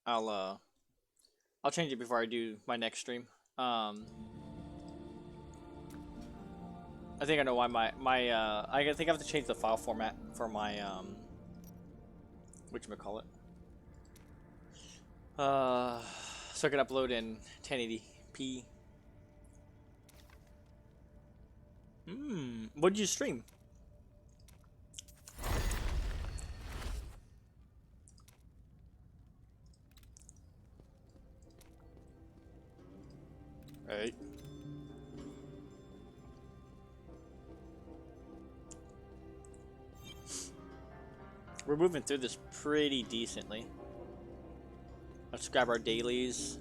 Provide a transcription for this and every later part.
I'll uh I'll change it before I do my next stream. Um, I think I know why I think I have to change the file format for my whatchamacallit. Uh, so I can upload in 1080p. What did you stream? Right. We're moving through this pretty decently. Let's grab our dailies.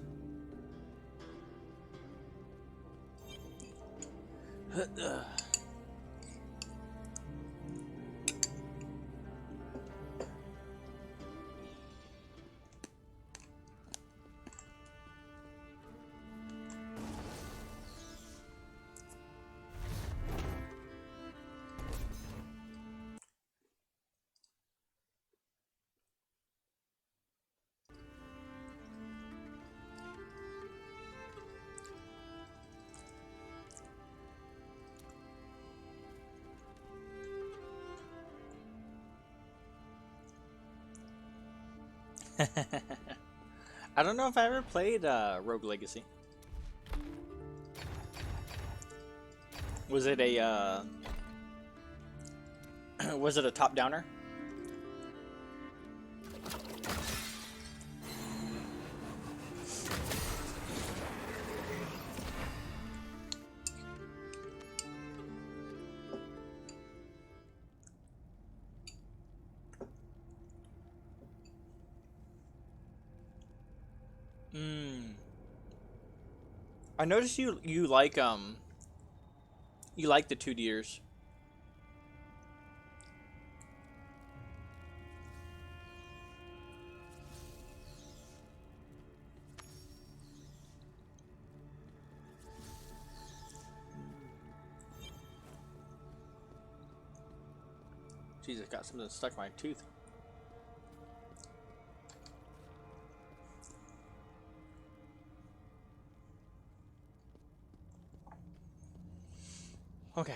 I don't know if I ever played Rogue Legacy. Was it a was it a top downer? I noticed you like the 2Ders. Jesus, got something stuck in my tooth. Okay.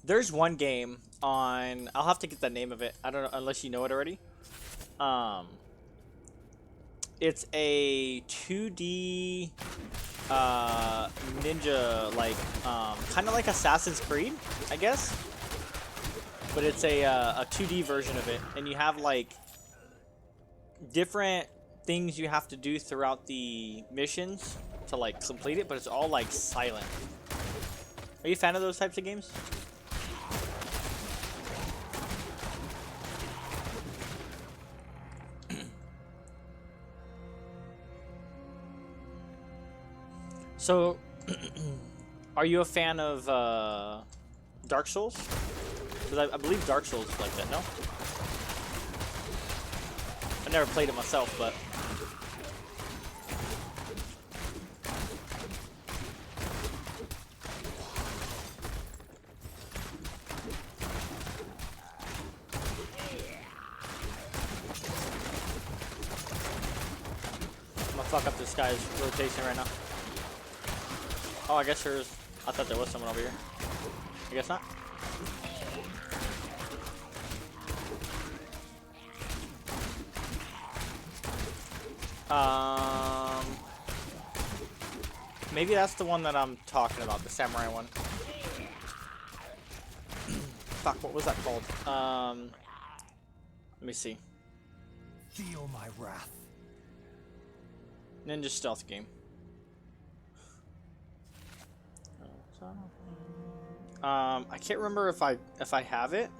There's one game on. I'll have to get the name of it. I don't know unless you know it already. Um, it's a 2D ninja kind of like Assassin's Creed, I guess. But it's a 2D version of it, and you have like different things you have to do throughout the missions to like complete it, but it's all like silent. Are you a fan of those types of games? So, are you a fan of Dark Souls? Because I believe Dark Souls is like that, no? I never played it myself, but... I'm gonna fuck up this guy's rotation right now. Oh, I guess there's... I thought there was someone over here. I guess not. Maybe that's the one that I'm talking about, the samurai one. Fuck, what was that called? Let me see. Feel my wrath. Ninja stealth game. I can't remember if I have it.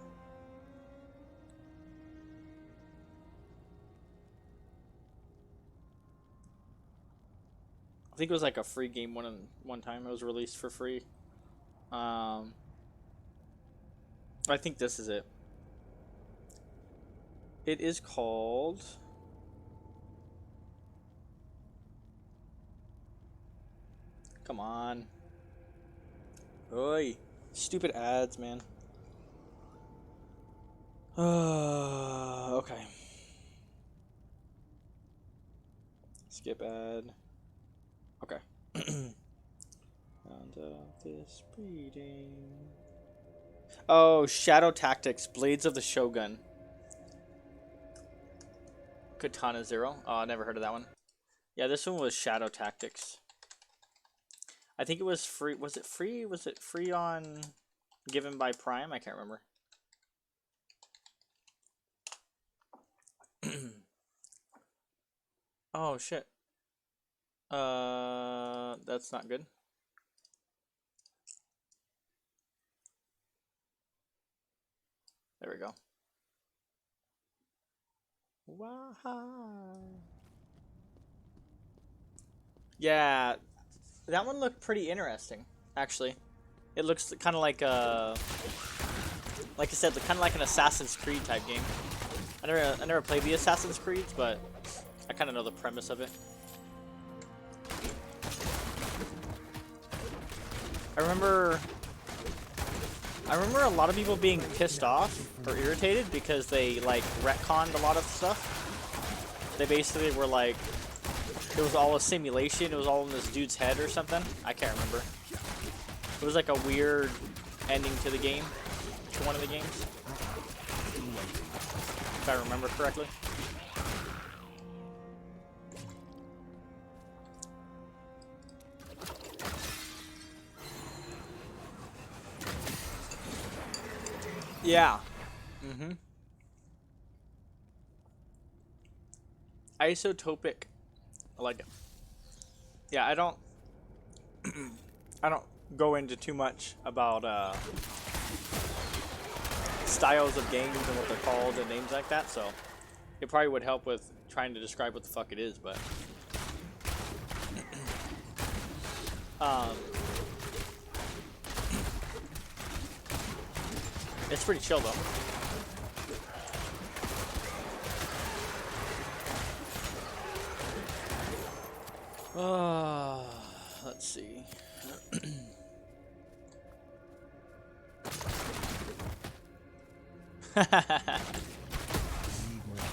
I think it was like a free game one time. It was released for free. I think this is it. It is called. Come on. Oi. Stupid ads, man. Okay. Skip ad. Okay. And this breeding. Oh, Shadow Tactics, Blades of the Shogun. Katana Zero. Oh, I never heard of that one. Yeah, this one was Shadow Tactics. I think it was free. Was it free? Was it free on Given by Prime? I can't remember. Oh shit. That's not good. There we go. Wow. Yeah, that one looked pretty interesting, actually. It looks kind of like like I said, kind of like an Assassin's Creed type game. I never played the Assassin's Creeds, but I kind of know the premise of it. I remember a lot of people being pissed off or irritated because they like retconned a lot of stuff. They basically were like, it was all a simulation. It was all in this dude's head or something. I can't remember. It was like a weird ending to the game, to one of the games, if I remember correctly. Yeah. Mm-hmm. Isotopic. I like it. Yeah, I don't go into too much about styles of games and what they're called and names like that, so it probably would help with trying to describe what the fuck it is, but it's pretty chill though. Let's see.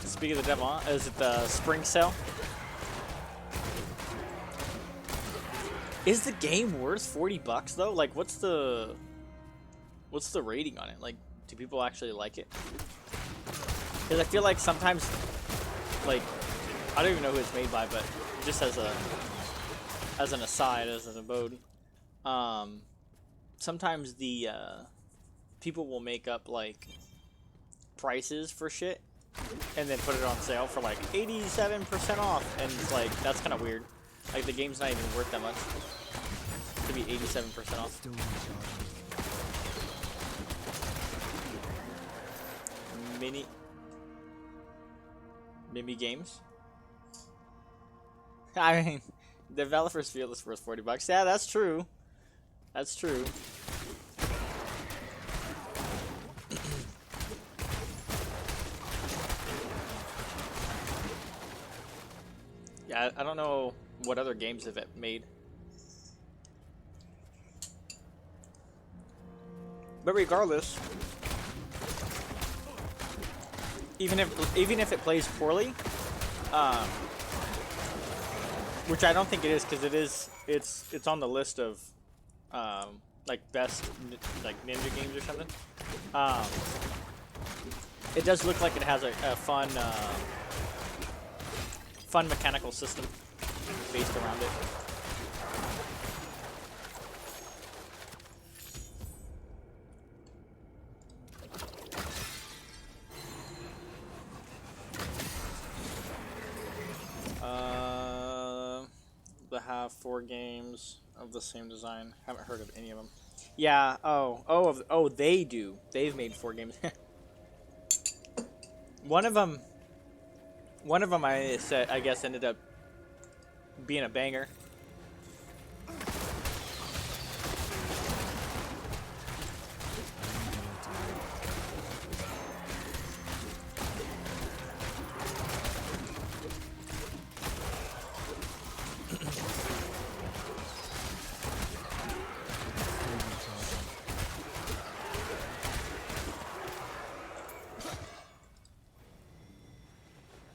Speaking of the demo, is it the spring sale? Is the game worth $40 though? Like, what's the rating on it? Like, do people actually like it? Because I feel like sometimes, like, I don't even know who it's made by, but just as an aside, as an abode, sometimes the people will make up like prices for shit and then put it on sale for like 87% off, and it's like, that's kind of weird. Like, the game's not even worth that much to be 87% off. Mimi games. I mean, developers feel it's worth $40. Yeah, that's true. That's true. Yeah, I don't know what other games have it made. But regardless, even if it plays poorly, which I don't think it is, because it's on the list of like best like ninja games or something. It does look like it has a fun fun mechanical system based around it. They have 4 games of the same design. Haven't heard of any of them. Yeah. Oh, they do. They've made 4 games. One of them. One of them, I guess, ended up being a banger.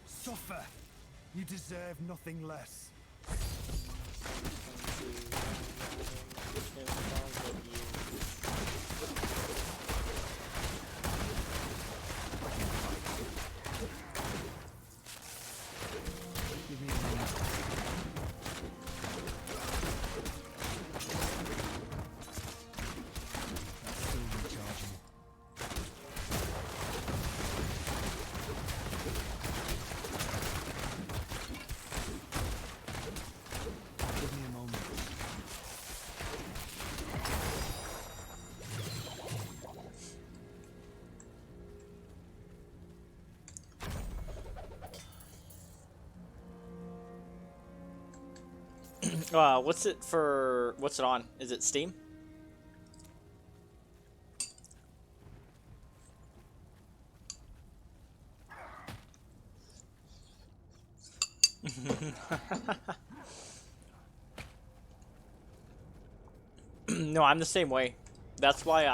Suffer. You deserve nothing less. Give me a moment. That's still recharging. Give me a moment. What's it for? What's it on? Is it Steam? No, I'm the same way. That's why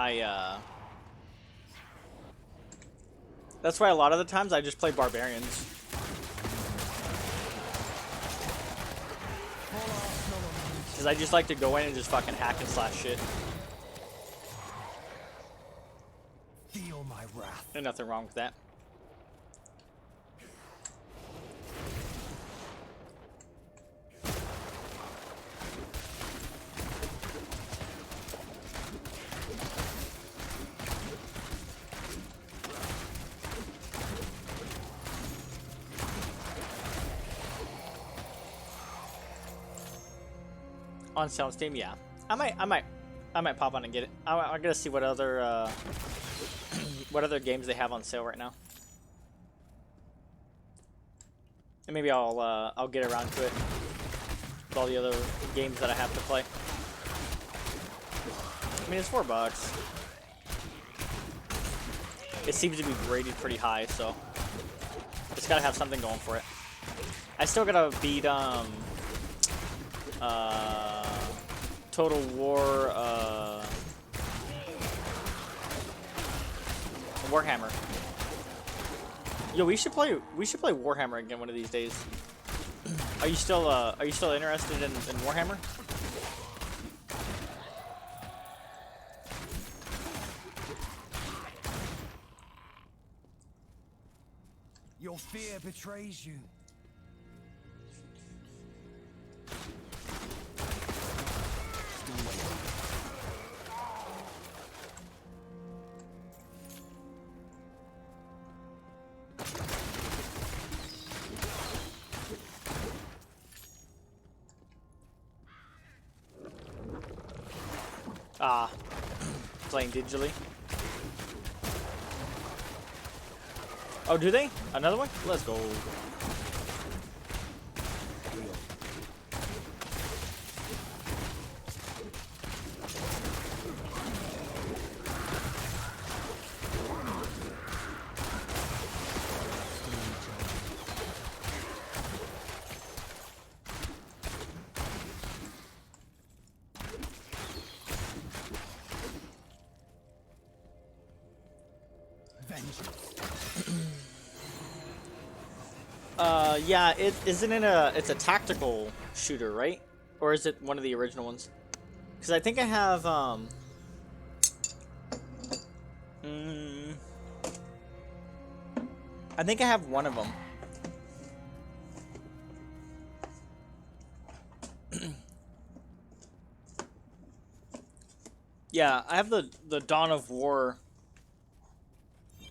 that's why a lot of the times I just play barbarians. Because I just like to go in and just fucking hack and slash shit. Feel my wrath. There's nothing wrong with that. On sale on Steam, yeah. I might pop on and get it. I gotta see what other what other games they have on sale right now, and maybe I'll get around to it with all the other games that I have to play. I mean, it's $4. It seems to be rated pretty high, so it's gotta have something going for it. I still gotta beat Total War, Warhammer. Yo, we should play Warhammer again one of these days. Are you still interested in Warhammer? Your fear betrays you. Playing digitally. Oh, do they? Another one? Let's go. Yeah, isn't it it's a tactical shooter, right? Or is it one of the original ones? Because I think I have, I think I have one of them. Yeah, I have the Dawn of War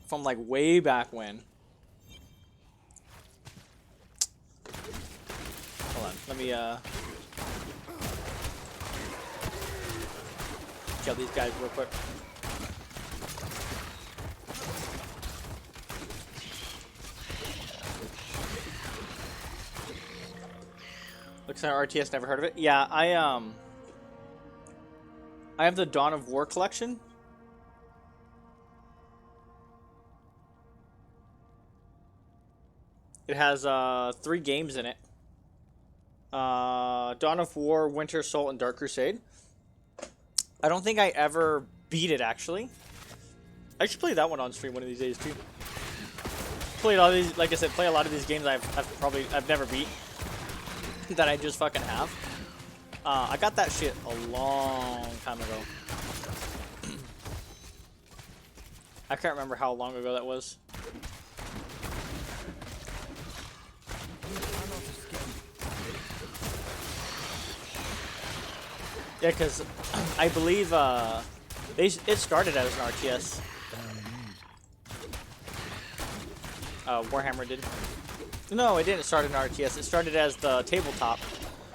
from like way back when. Hold on, let me Kill these guys real quick. Looks like RTS, never heard of it. Yeah, I have the Dawn of War collection. It has 3 games in it. Dawn of War, Winter Assault, and Dark Crusade. I don't think I ever beat it, actually. I should play that one on stream one of these days too. Play a lot of these, like I said, play a lot of these games I've never beat that I just fucking have. I got that shit a long time ago. I can't remember how long ago that was. Yeah, because I believe it started as an RTS. Warhammer did. No, it didn't start as an RTS. It started as the tabletop.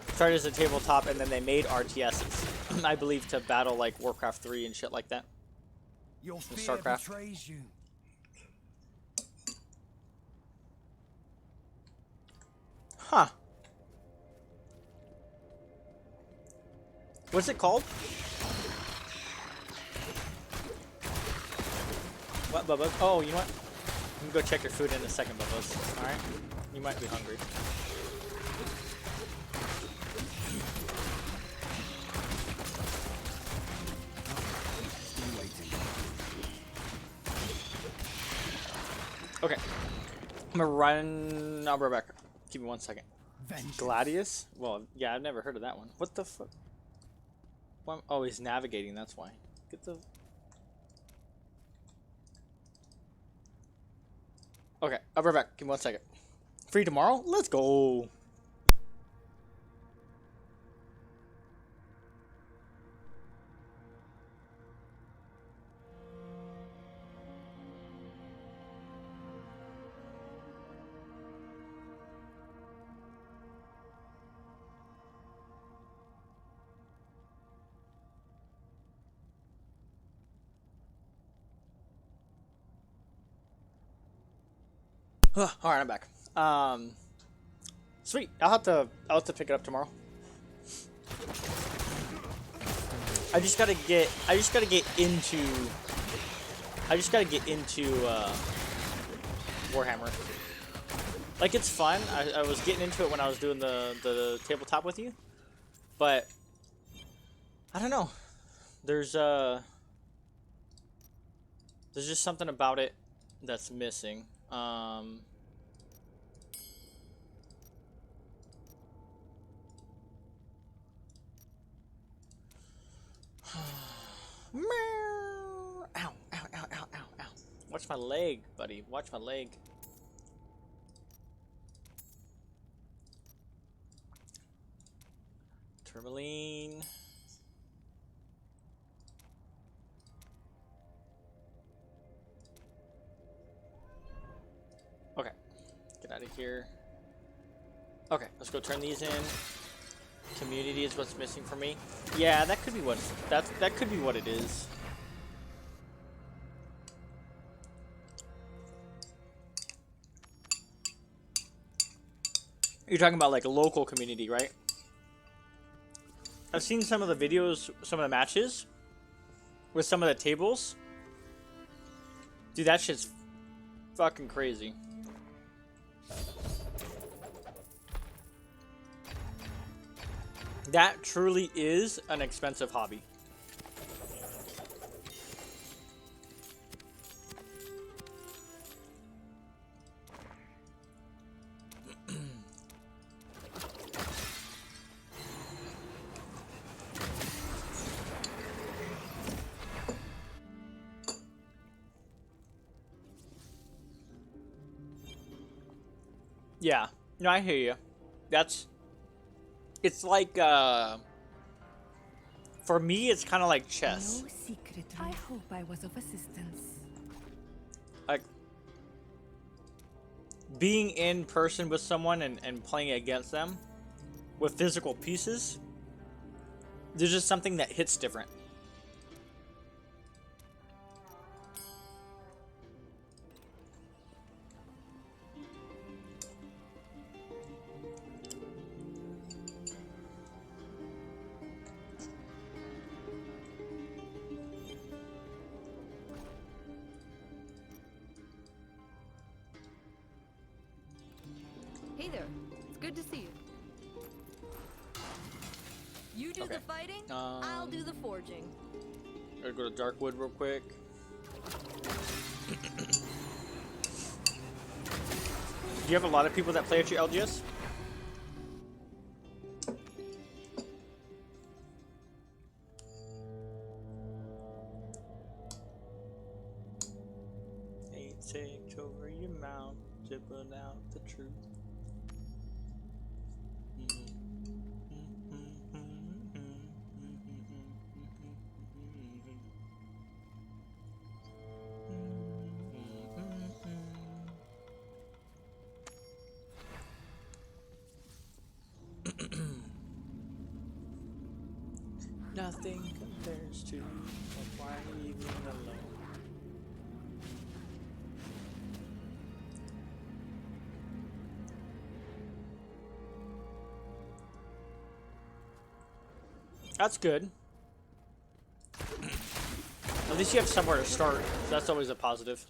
It started as a tabletop, and then they made RTSs. I believe to battle like Warcraft 3 and shit like that. Your fear betrays you. Huh. What's it called? What, Bubba? Oh, you know what? You can go check your food in a second, Bubba. Alright? You might be hungry. Okay. I'm gonna run. I'll be right back. Give me 1 second. Gladius? Well, yeah, I've never heard of that one. What the fuck? Oh, he's navigating, that's why. Get the... Okay, I'll be right back. Give me 1 second. Free tomorrow? Let's go! Alright, I'm back. Sweet. I'll have to pick it up tomorrow. I just gotta get into Warhammer. Like, it's fun. I was getting into it when I was doing the tabletop with you, but I don't know. There's just something about it that's missing. Ow, ow, ow, ow, ow, ow. Watch my leg, buddy. Watch my leg. Tourmaline. Okay. Get out of here. Okay, let's go turn these in. Community is what's missing for me. Yeah, that could be what that could be what it is. You're talking about like a local community, right? I've seen some of the videos, some of the matches with some of the tables. Dude, that shit's fucking crazy. That truly is an expensive hobby. Yeah, no, I hear you. It's like, for me, it's kind of like chess. No secret. I hope I was of assistance. Like, being in person with someone and playing against them with physical pieces, there's just something that hits different. Hey there. It's good to see you. You do the fighting, I'll do the forging. Gotta go to Darkwood real quick. Do you have a lot of people that play at your LGS? Hey, take over your mouth, dribbling out the truth. Nothing compares to why leaving alone. That's good. At least you have somewhere to start, so that's always a positive.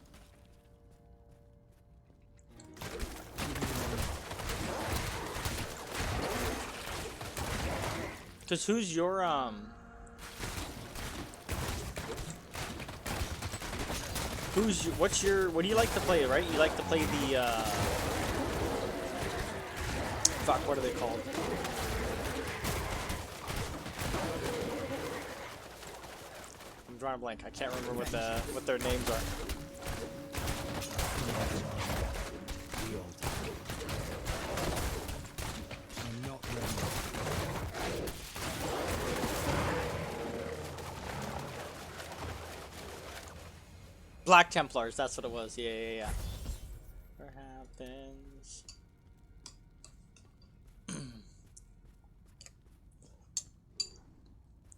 Cause who's your what do you like to play, right? You like to play the fuck, what are they called? I'm drawing a blank. I can't remember what their names are. I'm not ready. Black Templars, that's what it was. Yeah. What happens?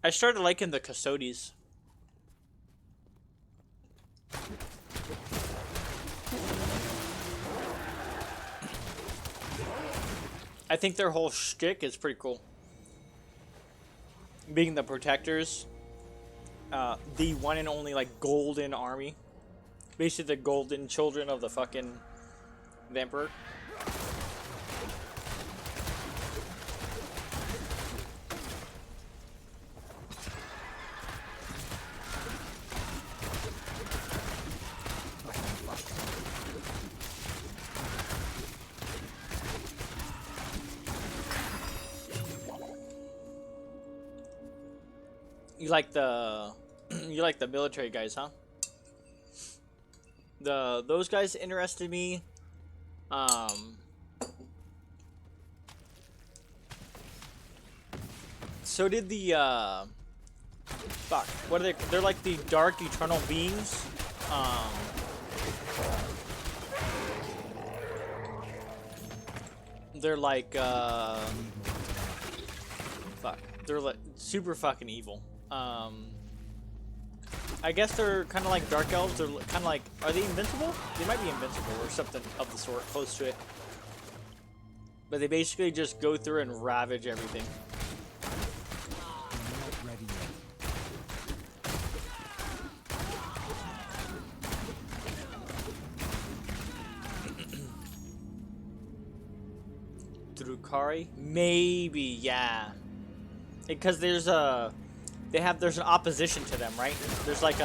I started liking the Custodies. I think their whole shtick is pretty cool. Being the protectors, the one and only like golden army. Basically the golden children of the fucking Emperor. You like the military guys, huh? Those guys interested me. So did the fuck. What are they? They're like the dark eternal beings. They're like fuck. They're like super fucking evil. I guess they're kind of like dark elves. They're kind of like, are they invincible? They might be invincible or something of the sort, close to it. But they basically just go through and ravage everything. I'm not ready yet. Drukari? Maybe, yeah. Because there's a... there's an opposition to them, right? There's like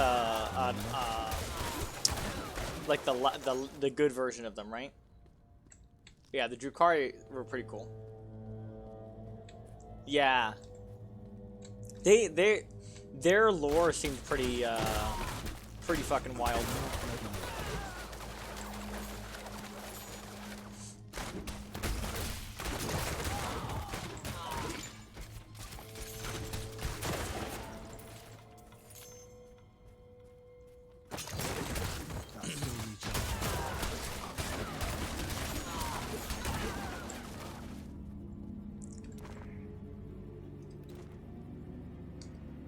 like the good version of them, right? Yeah, the Drukari were pretty cool. Yeah. Their lore seemed pretty fucking wild.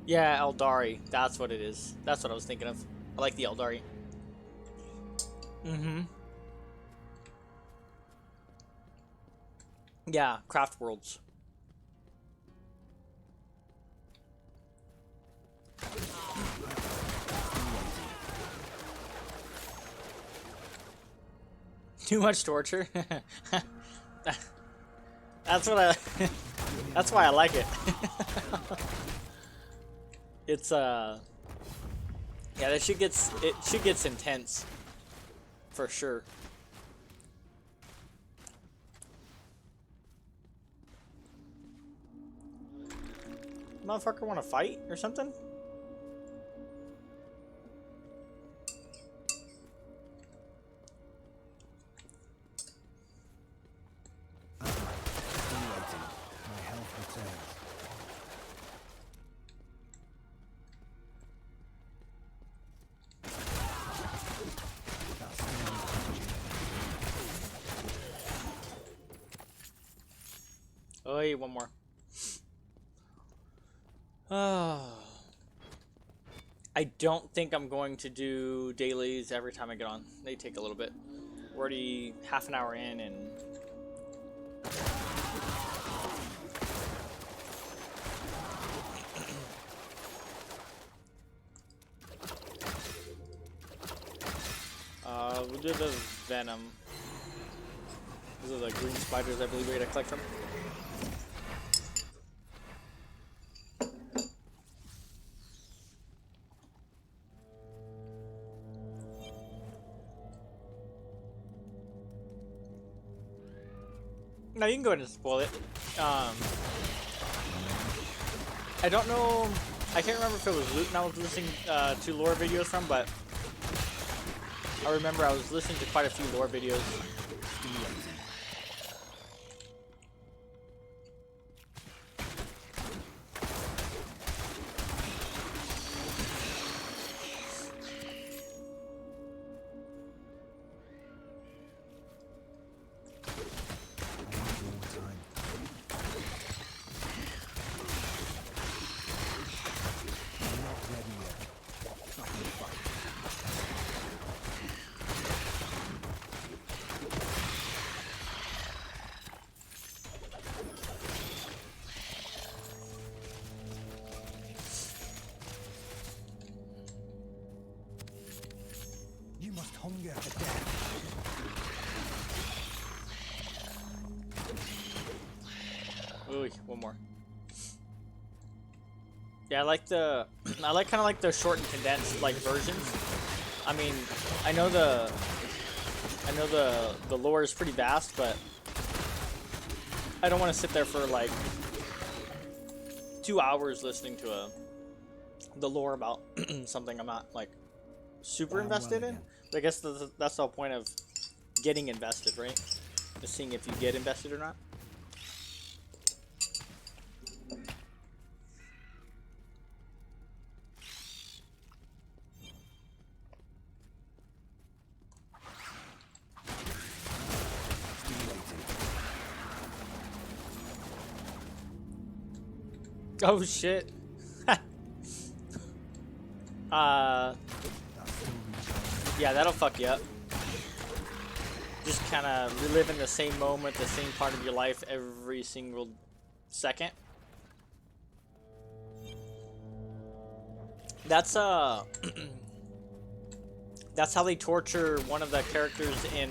Yeah, Eldari. That's what it is. That's what I was thinking of. I like the Eldari. Mm-hmm. Yeah, Craft Worlds. Too much torture? That's what I. That's why I like it. It's yeah, that shit gets intense, for sure. Motherfucker want to fight or something? My health returns. Oh, hey, one more. Oh. I don't think I'm going to do dailies every time I get on. They take a little bit. We're already half an hour in and... we'll do the Venom. These are the green spiders I believe we gotta collect from. No, you can go ahead and spoil it. I don't know. I can't remember if it was Luton I was listening to lore videos from, but I remember I was listening to quite a few lore videos. You must hunger for death. Ooh, one more. Yeah, I like the I like kind of like the short and condensed like versions. I mean, I know the lore is pretty vast, but I don't want to sit there for like 2 hours listening to the lore about something I'm not like super invested in. But I guess that's the whole point of getting invested, right? Just seeing if you get invested or not. Oh shit. Yeah, that'll fuck you up. Just kind of reliving the same moment, the same part of your life every single second. That's that's how they torture one of the characters in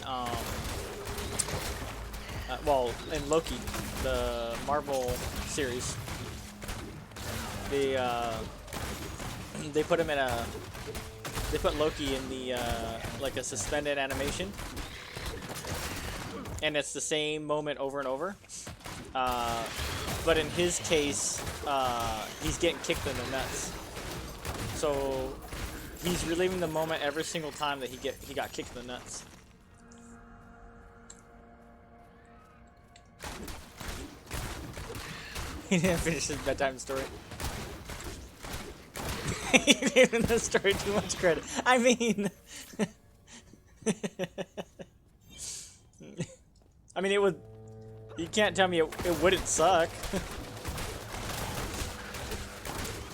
well, in Loki, the Marvel series. They put him in they put Loki in the like a suspended animation, and it's the same moment over and over. But in his case, he's getting kicked in the nuts. So he's reliving the moment every single time that he got kicked in the nuts. He didn't finish his bedtime story. He gave the story too much credit. I mean, I mean, it would. You can't tell me it wouldn't suck.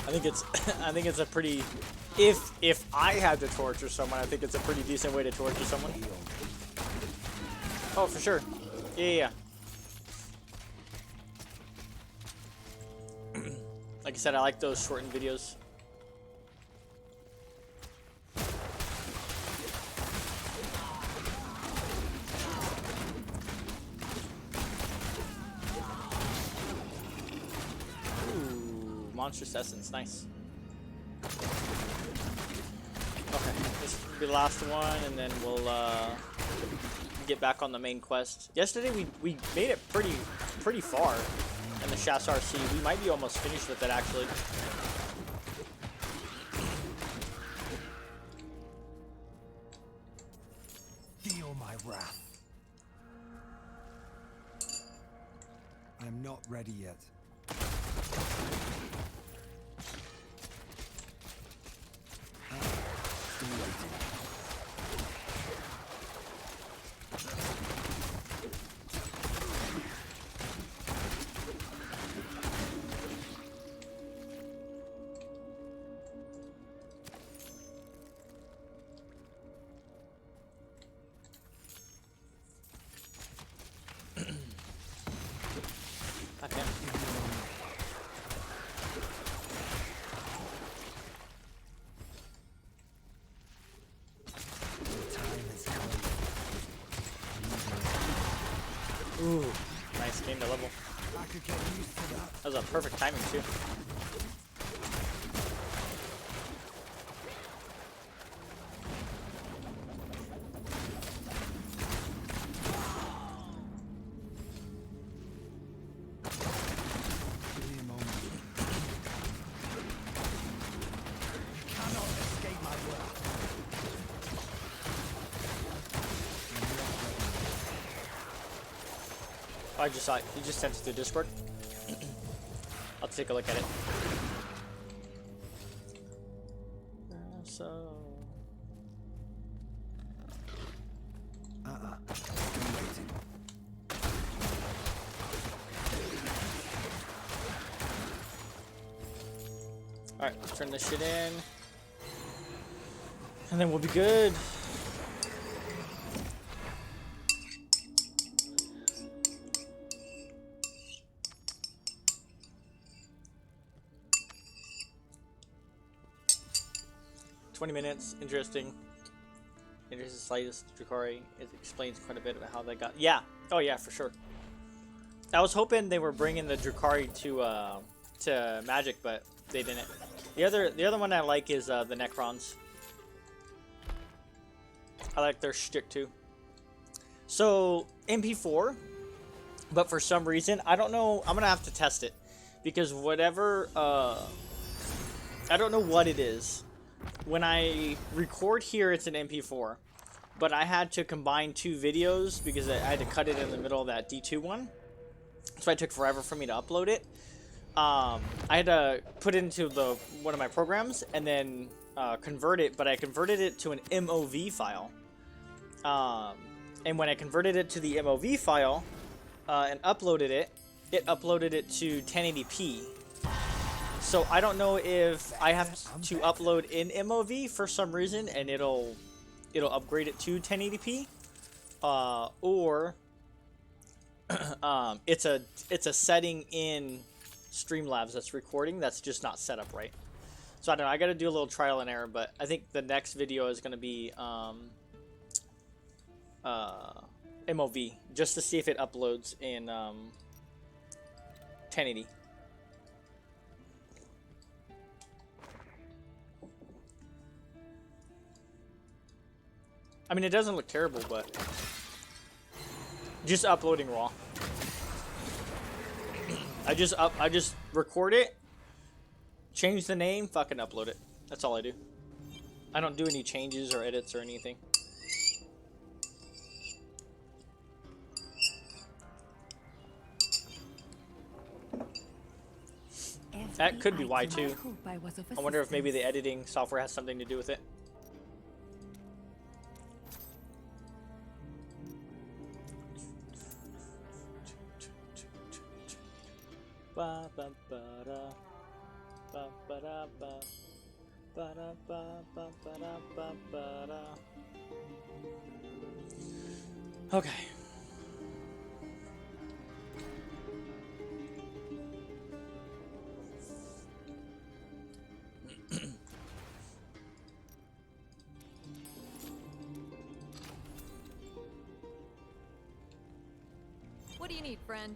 I think it's a pretty. If I had to torture someone, I think it's a pretty decent way to torture someone. Oh, for sure. Yeah. Like I said, I like those shortened videos. monstrous essence. Nice. Okay, this will be the last one, and then we'll get back on the main quest. Yesterday we made it pretty far in the Shas RC. We might be almost finished with it actually. Feel my wrath. I'm not ready yet. Still waiting. Okay. Ooh, nice game to level. I could get used to that. That was a perfect timing too. Give me a moment. You cannot escape my wrath. Oh, I just saw it. You just sent it through Discord. I'll take a look at it. So. Still waiting. Alright, let's turn this shit in. And then we'll be good. $20, interesting. Interesting slightest Drakari. It explains quite a bit about how they got. Yeah. Oh yeah, for sure. I was hoping they were bringing the Drakari to Magic, but they didn't. The other one I like is the Necrons. I like their shtick too. So MP4, but for some reason I don't know. I'm gonna have to test it because whatever I don't know what it is. When I record here, it's an MP4, but I had to combine two videos because I had to cut it in the middle of that D2 one. So it took forever for me to upload it. I had to put it into one of my programs and then convert it, but I converted it to an MOV file. And when I converted it to the MOV file and uploaded it, it uploaded it to 1080p. So I don't know if I have to upload in MOV for some reason and it'll upgrade it to 1080p, or it's a setting in Streamlabs that's recording that's just not set up right. So I don't know. I got to do a little trial and error, but I think the next video is going to be MOV just to see if it uploads in 1080. I mean, it doesn't look terrible, but just uploading raw. I just record it, change the name, fucking upload it. That's all I do. I don't do any changes or edits or anything. That could be why too. I wonder if maybe the editing software has something to do with it. Ba ba ba da, ba ba da ba, ba da ba ba ba da ba ba da. Okay. What do you need, friend?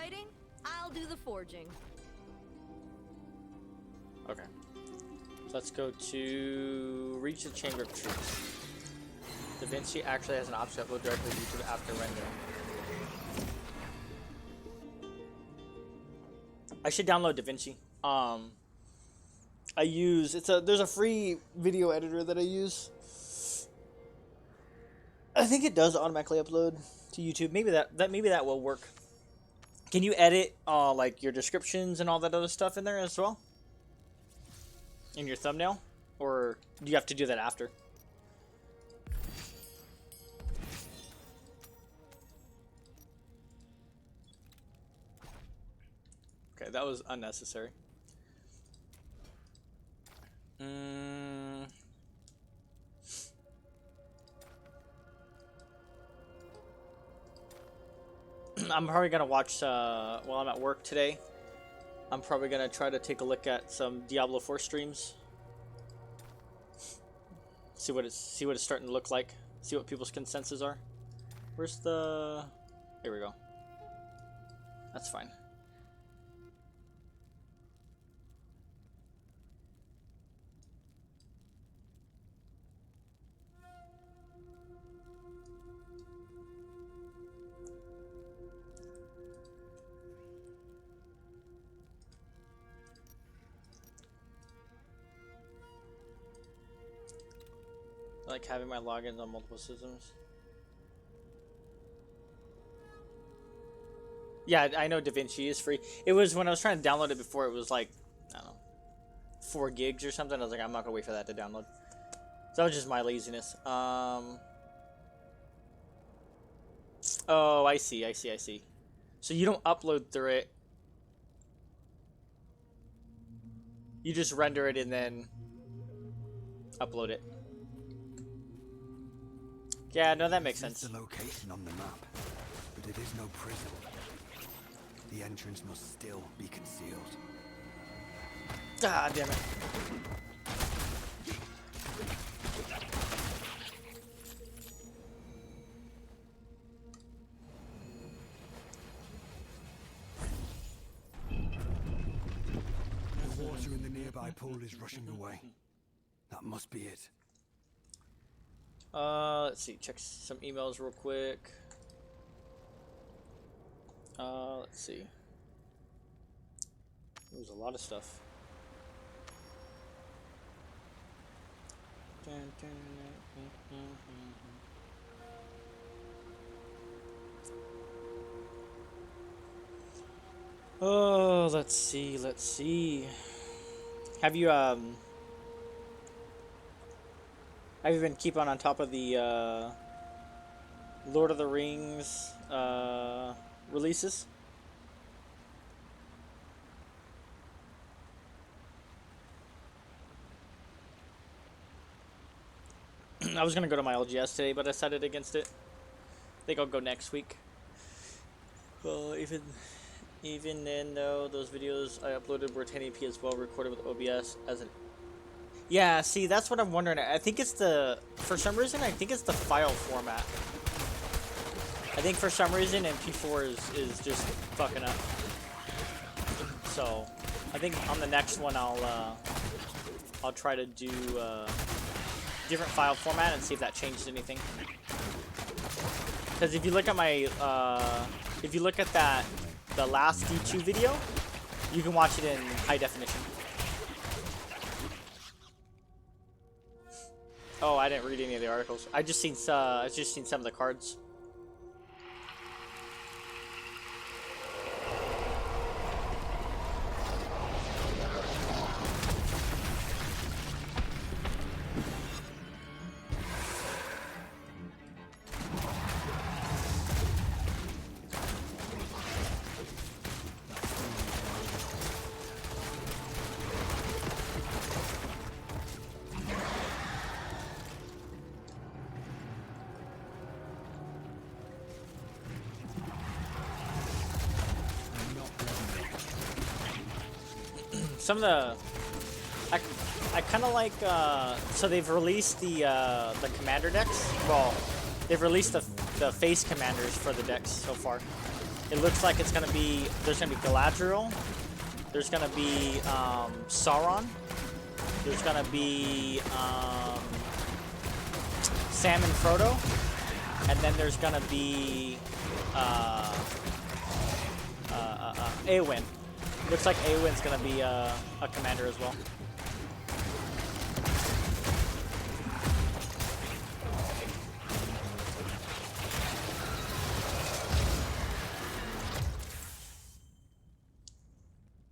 fighting, I'll do the forging. Okay. So let's go to reach the chamber of truth. DaVinci actually has an option to upload directly to YouTube after rendering. I should download DaVinci. I use there's a free video editor that I use. I think it does automatically upload to YouTube. Maybe that will work. Can you edit like your descriptions and all that other stuff in there as well? In your thumbnail? Or do you have to do that after? Okay, that was unnecessary. I'm probably gonna watch while I'm at work today. I'm probably gonna try to take a look at some Diablo 4 streams. See what it's starting to look like. See what people's consensus are. Where's the? Here we go. That's fine. I like having my logins on multiple systems. Yeah, I know DaVinci is free. It was when I was trying to download it before, it was like, I don't know, 4 gigs or something. I was like, I'm not gonna wait for that to download. So that was just my laziness. Oh, I see. So you don't upload through it. You just render it and then upload it. Yeah, no, that makes sense. It's the location on the map, but it is no prison. The entrance must still be concealed. Ah, damn it. The water in the nearby pool is rushing away. That must be it. Let's see, check some emails real quick. Let's see. There's a lot of stuff. Oh, let's see. Have you been keeping on top of the Lord of the Rings releases? I was gonna go to my LGS today, but I decided against it. I think I'll go next week. Well, even then though, those videos I uploaded were 1080p as well, recorded with OBS as an. Yeah, see, that's what I'm wondering. I think it's for some reason, I think it's the file format. I think for some reason MP4 is just fucking up. So, I think on the next one I'll try to do different file format and see if that changes anything. Because if you look at my, the last D2 video, you can watch it in high definition. Oh, I didn't read any of the articles. I just seen some of the cards. Some of the, I kind of like, so they've released the commander decks. Well, they've released the face commanders for the decks so far. It looks like it's gonna be, there's gonna be Galadriel, there's gonna be Sauron, there's gonna be Sam and Frodo, and then there's gonna be Eowyn. Looks like Eowyn's gonna be a commander as well.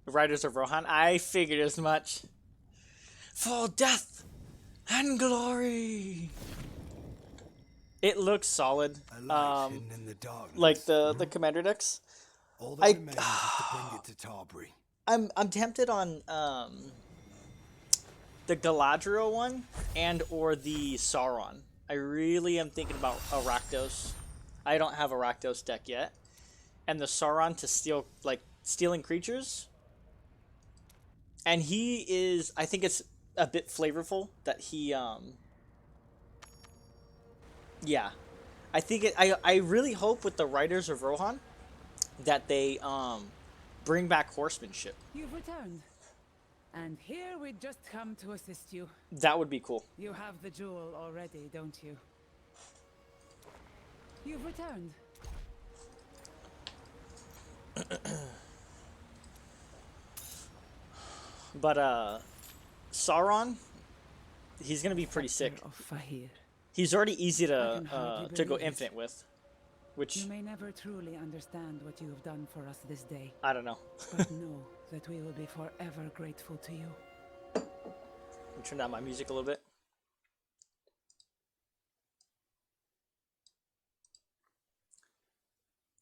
Riders of Rohan. I figured as much. For death and glory. It looks solid. In the darkness. Like the commander decks. All that remains is to bring it to Tarbury. I'm tempted on the Galadriel one and or the Sauron. I really am thinking about a Rakdos. I don't have a Rakdos deck yet. And the Sauron to steal, like, stealing creatures. And he is, I think it's a bit flavorful that he, yeah. I think I really hope with the Riders of Rohan that they, bring back horsemanship. You've returned. And here we just come to assist you. That would be cool. You have the jewel already, don't you? You've returned. But, Sauron, he's gonna be pretty sick. He's already easy to go infinite with, which... You may never truly understand what you have done for us this day. I don't know. But know that we will be forever grateful to you. Let me turn down my music a little bit.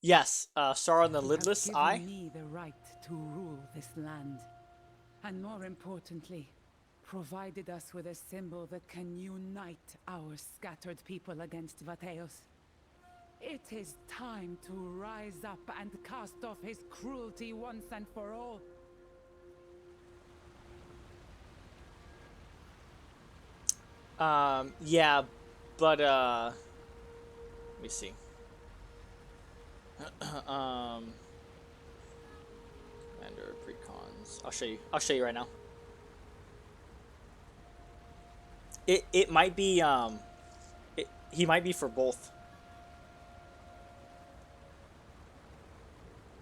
Yes, Sauron the Lidless Eye. You have given me the right to rule this land. And more importantly, provided us with a symbol that can unite our scattered people against Vateos. It is time to rise up and cast off his cruelty once and for all. Yeah, but, let me see. Commander precons. I'll show you right now. It might be, he might be for both.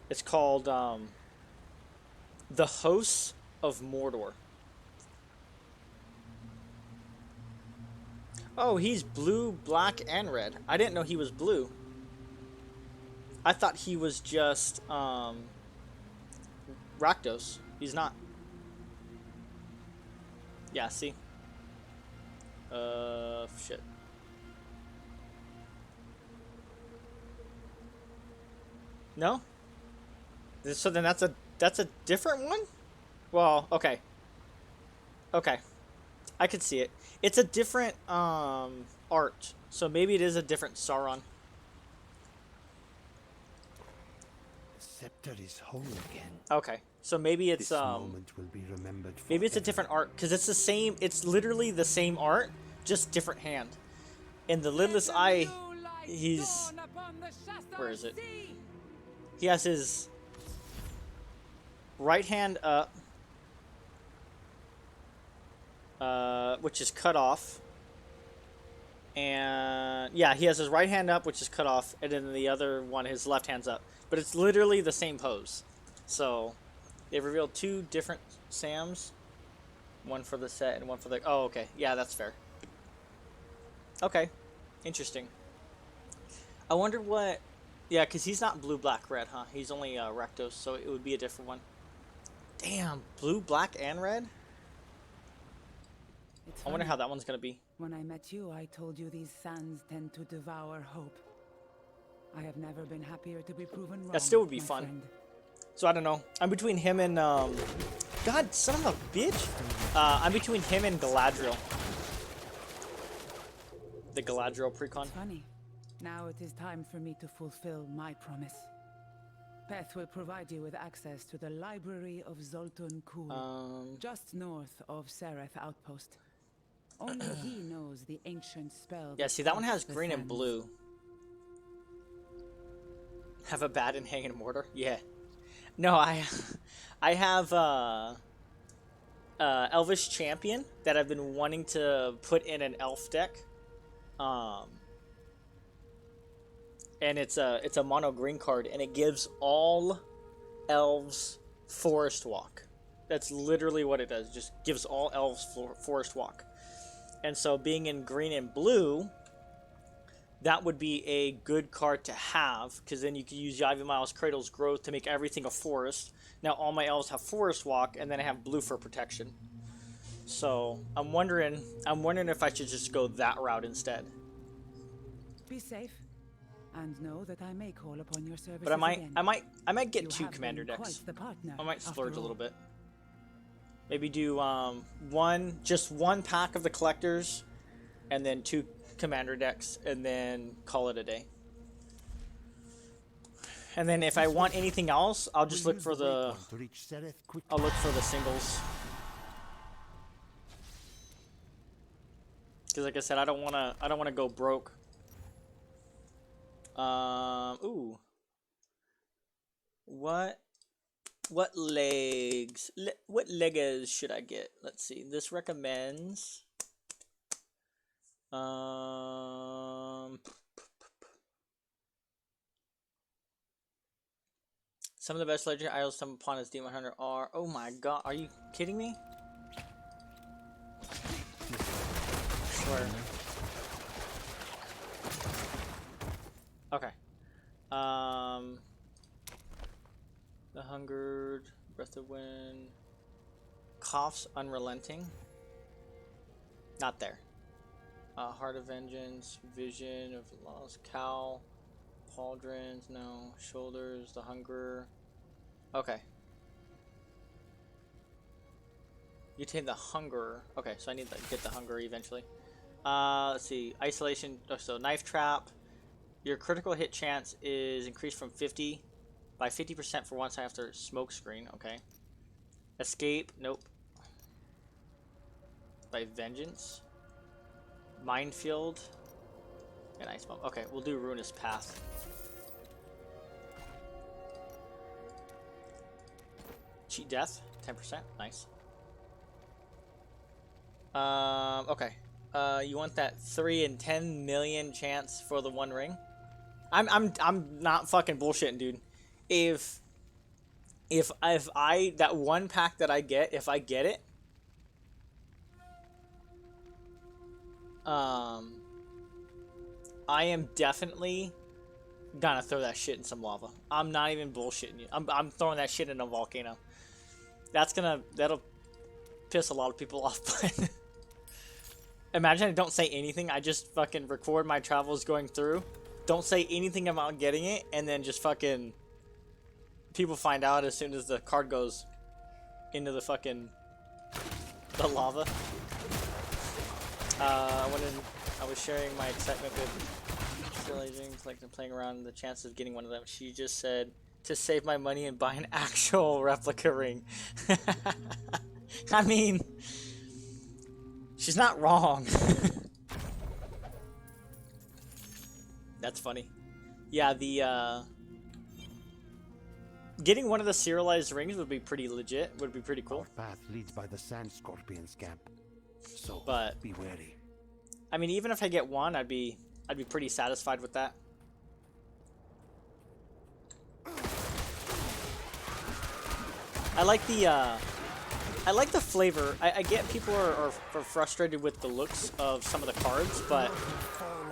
It's called, The Hosts of Mordor. Oh, he's blue, black, and red. I didn't know he was blue. I thought he was just, Rakdos. He's not. Yeah, see? Shit. No? So then that's a different one? Well, okay. Okay. I could see it. It's a different, art. So maybe it is a different Sauron. The scepter is whole again. Okay. So maybe it's, This moment will be remembered maybe it's a forever. different art. Because it's the same, it's literally the same art, just different hand. In the Lidless Eye, he's, where is it? He has his right hand up, which is cut off. And yeah, he has his right hand up, which is cut off, and then the other one, his left hand's up. But it's literally the same pose. So they've revealed two different Sams, one for the set and one for the... Oh, okay. Yeah, that's fair. Okay. Interesting. I wonder what... Yeah, because he's not blue, black, red, huh? He's only Rakdos, so it would be a different one. Damn, blue, black, and red? I wonder how that one's going to be. When I met you, I told you these sands tend to devour hope. I have never been happier to be proven wrong. That still would be my fun. friend. So I don't know. I'm between him and, God, son of a bitch! I'm between him and Galadriel. The Galadriel precon. Funny. Now it is time for me to fulfill my promise. Peth will provide you with access to the library of Zoltun Kuhl, just north of Sereth Outpost. Only he knows the ancient spell. Yeah, see, that one has the green and sands. blue. Have a bat and hang in a mortar? Yeah. No, I have Elvish Champion that I've been wanting to put in an elf deck. And it's a mono green card, and it gives all elves Forest Walk. That's literally what it does. Just gives all elves Forest Walk. And so being in green and blue, that would be a good card to have, because then you could use Yavimai's Cradle's Growth to make everything a forest. Now all my elves have Forest Walk, and then I have blue for protection. So I'm wondering if I should just go that route instead. Be safe, and know that I may call upon your services But again. I might get You 2 have commander been decks. quite the partner, I might splurge after a little all. bit. Maybe do just one pack of the collectors, and then 2 commander decks, and then call it a day. And then if I want anything else, I'll just look for the singles. Because like I said, I don't wanna go broke. Ooh. What legs? What legas should I get? Let's see. This recommends. Some of the best legendary idols stumble upon as Demon Hunter are. Oh my god, are you kidding me? I swear. Okay. The Hungered, Breath of Wind, Cough's Unrelenting. Not there. Heart of Vengeance, Vision of the Lost Cow, Pauldrons, no. Shoulders, the Hunger. Okay. You take the Hunger. Okay, so I need to get the Hunger eventually. Let's see. Isolation. Oh, so Knife Trap. Your critical hit chance is increased from 50 by 50% for once after Smoke Screen. Okay. Escape. Nope. By Vengeance. Minefield. And Ice Bomb. Okay, we'll do Ruinous Path. Cheat Death. 10%. Nice. Okay. You want that 3 in 10 million chance for the one ring? I'm not fucking bullshitting, dude. If I that one pack that I get, if I get it, I am definitely gonna throw that shit in some lava. I'm not even bullshitting you. I'm throwing that shit in a volcano. That'll piss a lot of people off, but imagine I don't say anything. I just fucking record my travels going through. Don't say anything about getting it, and then just fucking people find out as soon as the card goes into the fucking the lava. I was sharing my excitement with Silly Dreams, like they're playing around the chances of getting one of them. She just said to save my money and buy an actual replica ring. I mean, she's not wrong. That's funny. Yeah, the getting one of the serialized rings would be pretty legit. Would be pretty cool. Our path leads by the Sand Scorpion's camp. So But be wary. I mean, even if I get one, I'd be pretty satisfied with that. I like the flavor. I get people are frustrated with the looks of some of the cards, but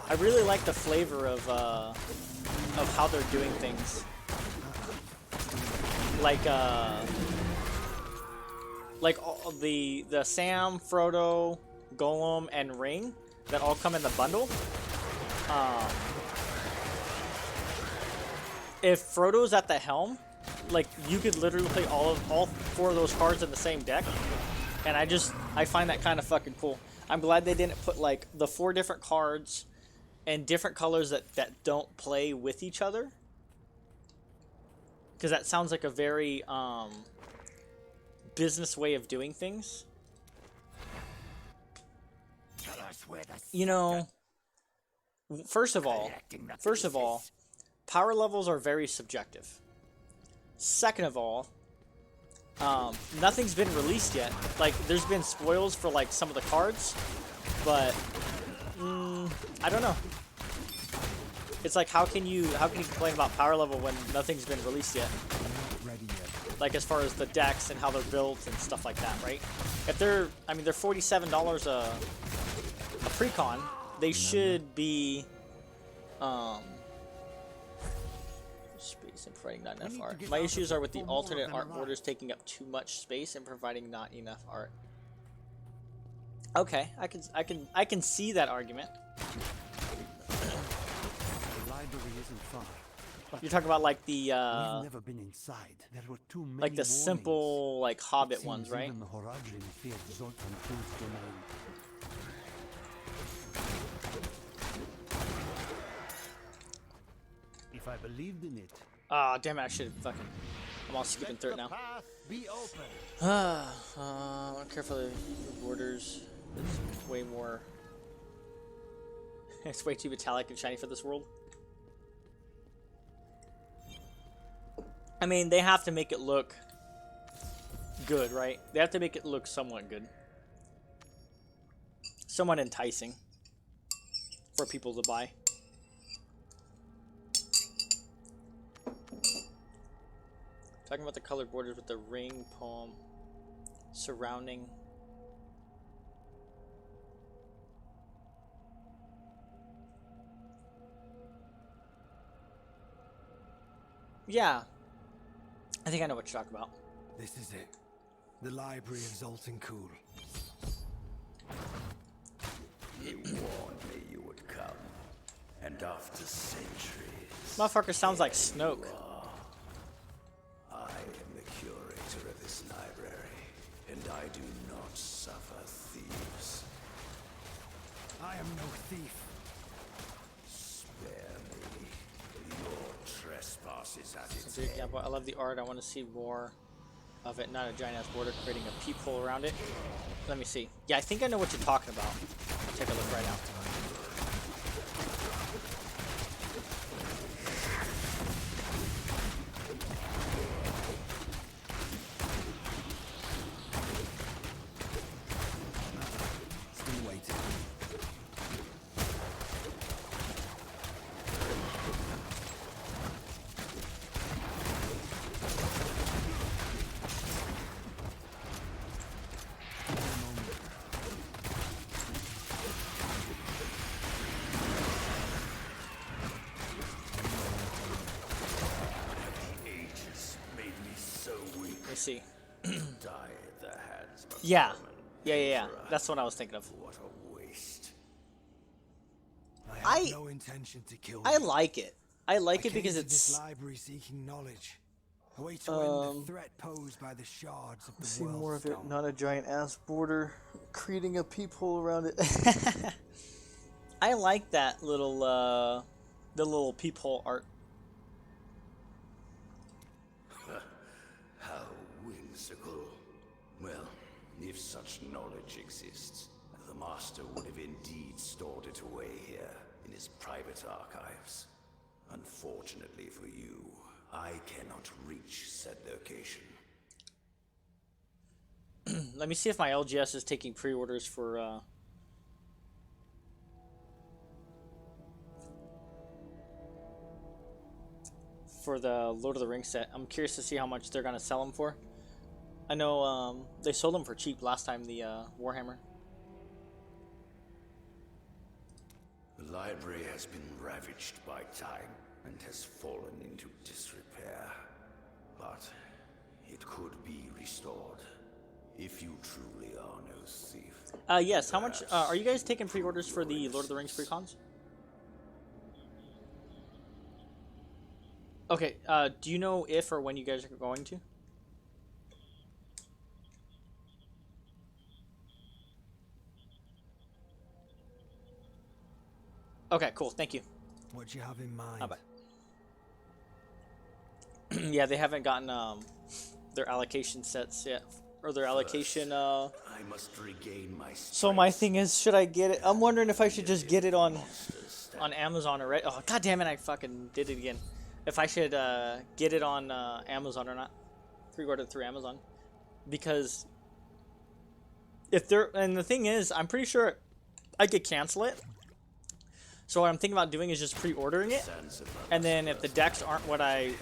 I really like the flavor of how they're doing things. Like all the Sam, Frodo, Golem, and Ring that all come in the bundle. If Frodo's at the helm, like you could literally play all 4 of those cards in the same deck, and I find that kind of fucking cool. I'm glad they didn't put like the 4 different cards and different colors that don't play with each other, because that sounds like a very business way of doing things. You know, first of all, power levels are very subjective. Second of all, nothing's been released yet. Like, there's been spoils for like some of the cards, but I don't know. It's like, how can you complain about power level when nothing's been released yet? Ready yet. Like, as far as the decks and how they're built and stuff like that, right? If they're, I mean, they're $47 a pre-con, they should be space and providing not enough art. My issues are with the alternate art borders taking up too much space and providing not enough art. Okay, I can see that argument. The library isn't far. You're talking about like the We've never been inside. There were too many like the warnings. simple like Hobbit Seems ones, right? Even the Horadrim feared Zoltan Kuhn's domain. If I believed in it, Ah, damn it! I should have fucking. I'm all skipping through it now. path be open. I'm careful of the borders. It's way more. It's way too metallic and shiny for this world. I mean, they have to make it look good, right? They have to make it look somewhat good. Somewhat enticing for people to buy. Talking about the colored borders with the ring poem surrounding. Yeah. I think I know what you're talking about. This is it. The library of Zoltan Kuhl. You warned me you would come, and after centuries, Motherfucker sounds like Snoke. I am the curator of this library, and I do not suffer thieves. I am no thief. Spare me. Your trespasses at its Dude, end. yeah, but I love the art. I want to see more of it. Not a giant ass border creating a peephole around it. Let me see. Yeah, I think I know what you're talking about. I'll take a look right now. Still waiting. Ages made me so weak. Let me see. Die at the hands of Yeah. Roman Yeah. emperor. That's what I was thinking of. What a waste. I have no intention to kill I you. like it. I like it came because to this it's. library seeking knowledge. A way to end the threat posed by the shards of the See world more of it, stone. not a giant ass border creating a peephole around it. I like that little, the little peephole art. How whimsical. Well, if such knowledge exists, the Master would have indeed stored it away here in his private archives. Unfortunately for you, I cannot reach said location. Let me see if my LGS is taking pre-orders for, the Lord of the Rings set. I'm curious to see how much they're gonna sell them for. I know they sold them for cheap last time, the Warhammer. The library has been ravaged by time and has fallen into disrepair. But it could be restored if you truly are no thief. Yes. How much are you guys taking pre-orders for the Lord of the Rings pre-cons? Okay. Do you know if or when you guys are going to? Okay. Cool. Thank you. What you have in mind? Bye. Yeah, they haven't gotten their allocation sets yet, or their allocation. I must regain my So my thing is, should I get it? I'm wondering if I should just get it on Amazon already. Oh, god damn it! I fucking did it again. if I should get it on Amazon or not, pre-order it through Amazon, because if they're, and the thing is, I'm pretty sure I could cancel it. So what I'm thinking about doing is just pre-ordering it, and then if the decks aren't what I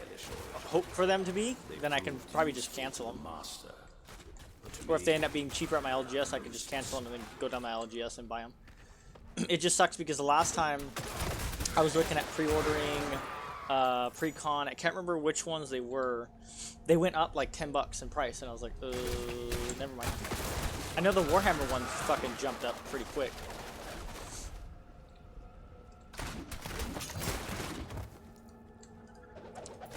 hope for them to be, then I can probably just cancel them. Or if they end up being cheaper at my LGS, I can just cancel them and then go down my LGS and buy them. It just sucks because the last time I was looking at pre-ordering pre-con, I can't remember which ones they were. They went up like $10 in price, and I was like, never mind. I know the Warhammer one fucking jumped up pretty quick.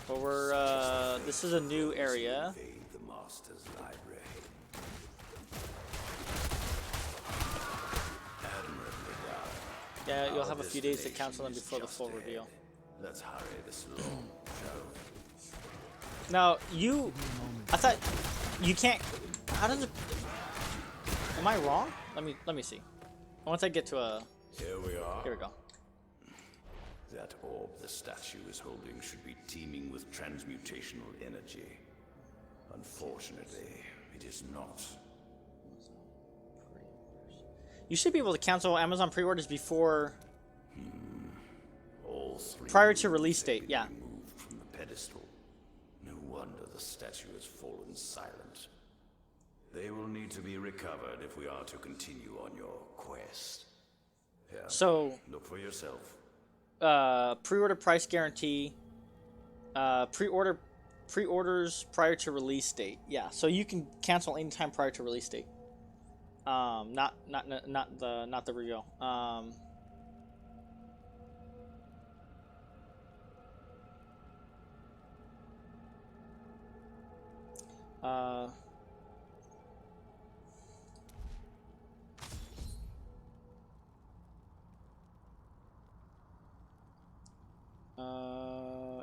But we're, this is a new area. The Master's library. Admirably done. Yeah, you'll have a few days to cancel them before the full reveal. Let's hurry this along, shall we? Now, I thought you can't. How does it? Am I wrong? Let me see. Once I get to a. Here we are. Here we go. That orb the statue is holding should be teeming with transmutational energy. Unfortunately, it is not. You should be able to cancel Amazon pre-orders before. All three Prior to release date, yeah. Moved from the pedestal. No wonder the statue has fallen silent. They will need to be recovered if we are to continue on your quest. Here, So, look for yourself. pre-order price guarantee. Pre-orders prior to release date. Yeah, so you can cancel anytime prior to release date. Not the reveal.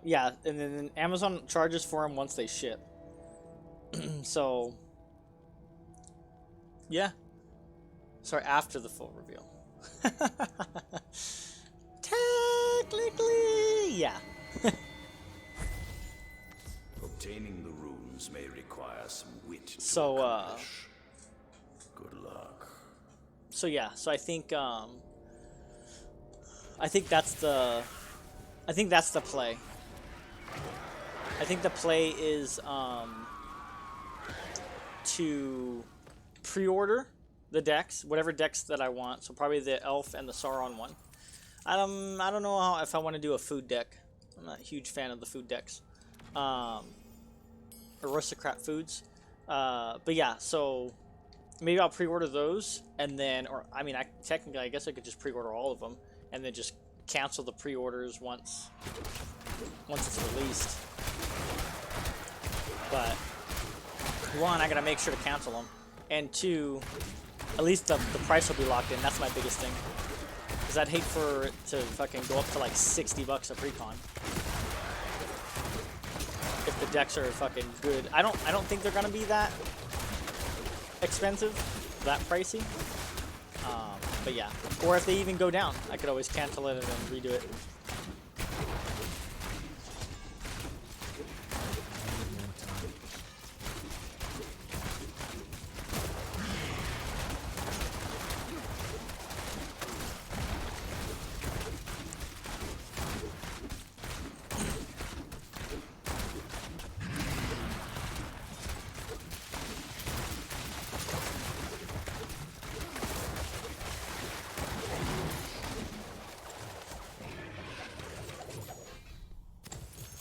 Yeah, and then Amazon charges for them once they ship. So, yeah. Sorry, after the full reveal. Technically, yeah. Obtaining the runes may require some wit to So, accomplish. Good luck. So yeah, so I think that's the play. I think the play is to pre-order the decks, whatever decks that I want. So probably the Elf and the Sauron one. I don't know if I want to do a food deck. I'm not a huge fan of the food decks. Aristocrat foods. But yeah, so maybe I'll pre-order those, and then, or I mean, I guess I could just pre-order all of them, and then just cancel the pre-orders once it's released. But one, I gotta make sure to cancel them, and two, at least the price will be locked in. That's my biggest thing, because I'd hate for it to fucking go up to like $60 a pre-con if the decks are fucking good. I don't think they're gonna be that expensive, that pricey. But yeah, or if they even go down, I could always cancel it and then redo it.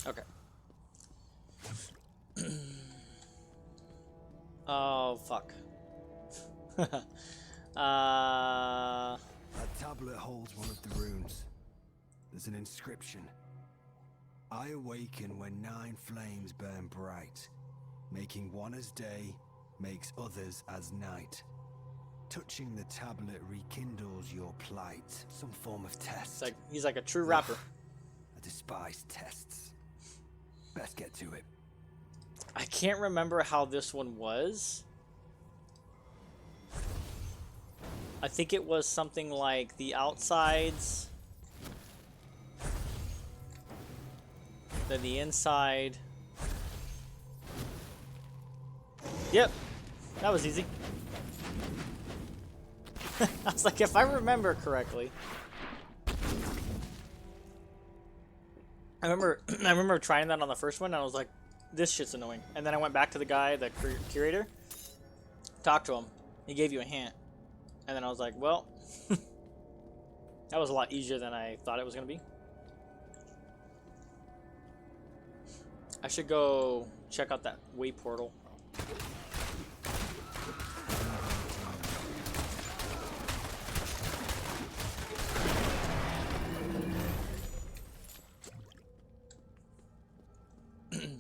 Okay. Oh, fuck. That tablet holds one of the runes. There's an inscription. I awaken when 9 flames burn bright. Making one as day, makes others as night. Touching the tablet rekindles your plight. Some form of test. He's like a true rapper. I despise tests. Best get to it. I can't remember how this one was. I think it was something like the outsides. Then the inside. Yep, that was easy. I was like, if I remember correctly. I remember trying that on the first one, and I was like, this shit's annoying. And then I went back to the guy, the curator, talked to him. He gave you a hint. And then I was like, well, that was a lot easier than I thought it was going to be. I should go check out that way portal.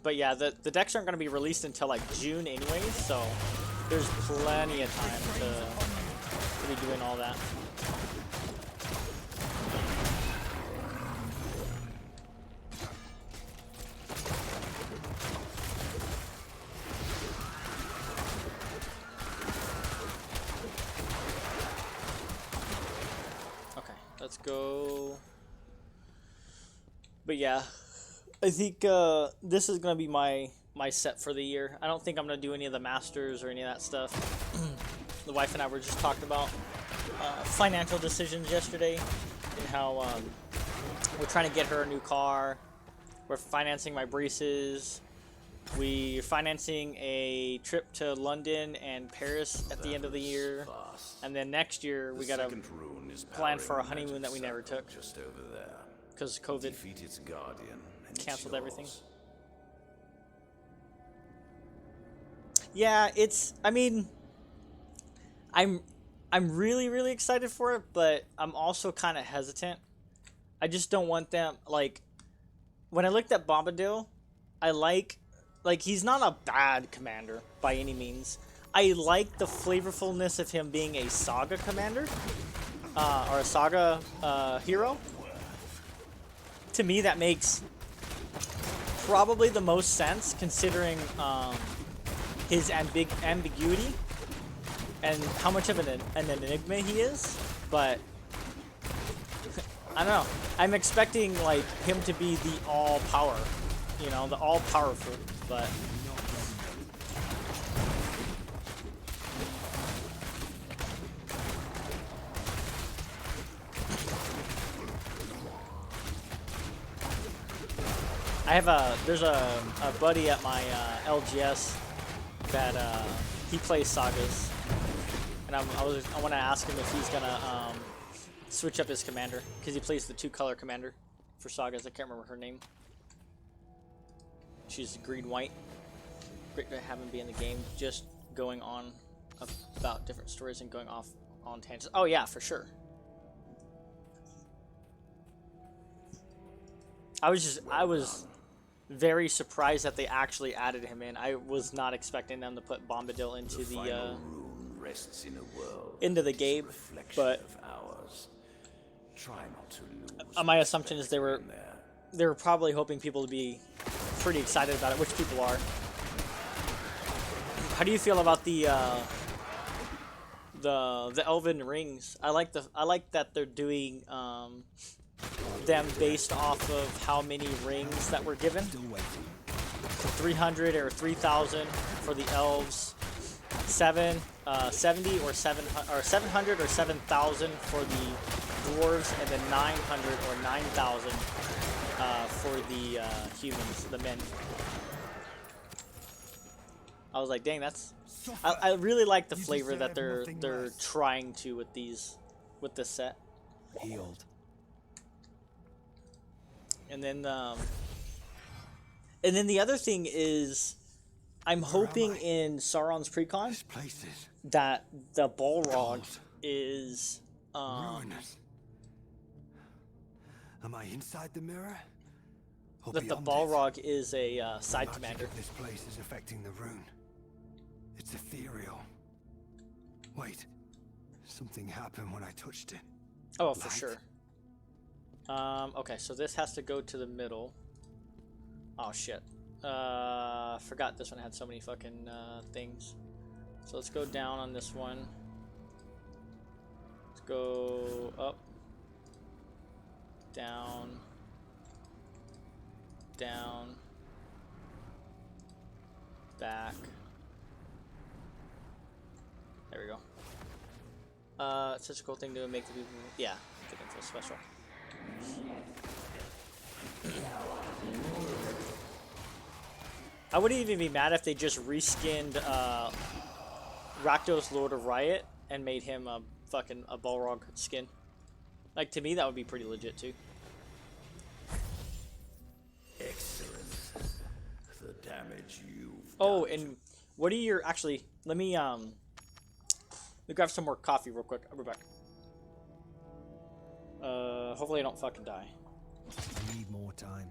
But yeah, the decks aren't going to be released until like June anyways, so there's plenty of time to be doing all that. Okay, let's go. But yeah, I think this is gonna be my set for the year. I don't think I'm gonna do any of the masters or any of that stuff. The wife and I were just talking about financial decisions yesterday, and how we're trying to get her a new car. We're financing my braces. We're financing a trip to London and Paris at the end of the year, and then next year we gotta plan for a honeymoon that we never took just over there. Because COVID Defeat its guardian and canceled everything. yours. Yeah, I mean, I'm really excited for it, but I'm also kind of hesitant. I just don't want them, like, when I looked at Bombadil, I like he's not a bad commander by any means. I like the flavorfulness of him being a saga commander, or a saga hero. To me, that makes probably the most sense, considering his ambiguity and how much of an enigma he is. But I don't know. I'm expecting like him to be the all power, you know, the all powerful. But there's a buddy at my LGS that he plays sagas, and I want to ask him if he's gonna switch up his commander, because he plays the 2-color commander for sagas. I can't remember her name. She's green white. Great to have him be in the game, just going on about different stories and going off on tangents. Oh yeah, for sure. I was very surprised that they actually added him in. I was not expecting them to put Bombadil into the rests in a world into the game, but try not to lose my assumption is they were probably hoping people to be pretty excited about it, which people are. How do you feel about the Elven rings? I like that they're doing them based off of how many rings that were given. 300 or 3,000 for the elves, 70 or 700 or 7,000 for the dwarves, and then 900 or 9,000 for the humans, the men. I was like, dang, that's. I really like the flavor that they're trying to with this set. Healed. And then the other thing is, I'm hoping in Sauron's precon that the Balrog is ruinous. Am I inside the mirror? That the Balrog is a side commander. This place is affecting the rune. It's ethereal. Wait, something happened when I touched it. Oh, for sure. Okay, so this has to go to the middle. Oh shit. Forgot this one had so many fucking things. So let's go down on this one. Let's go up, down, down, back. There we go. It's such a cool thing to make the people. Yeah, make them feel special. I wouldn't even be mad if they just reskinned Rakdos Lord of Riot and made him a fucking a Balrog skin. Like, to me, that would be pretty legit too. Excellent. The damage you've Oh, done and what are your actually? Let me grab some more coffee real quick. I'll be back. Hopefully I don't fucking die. I need more time.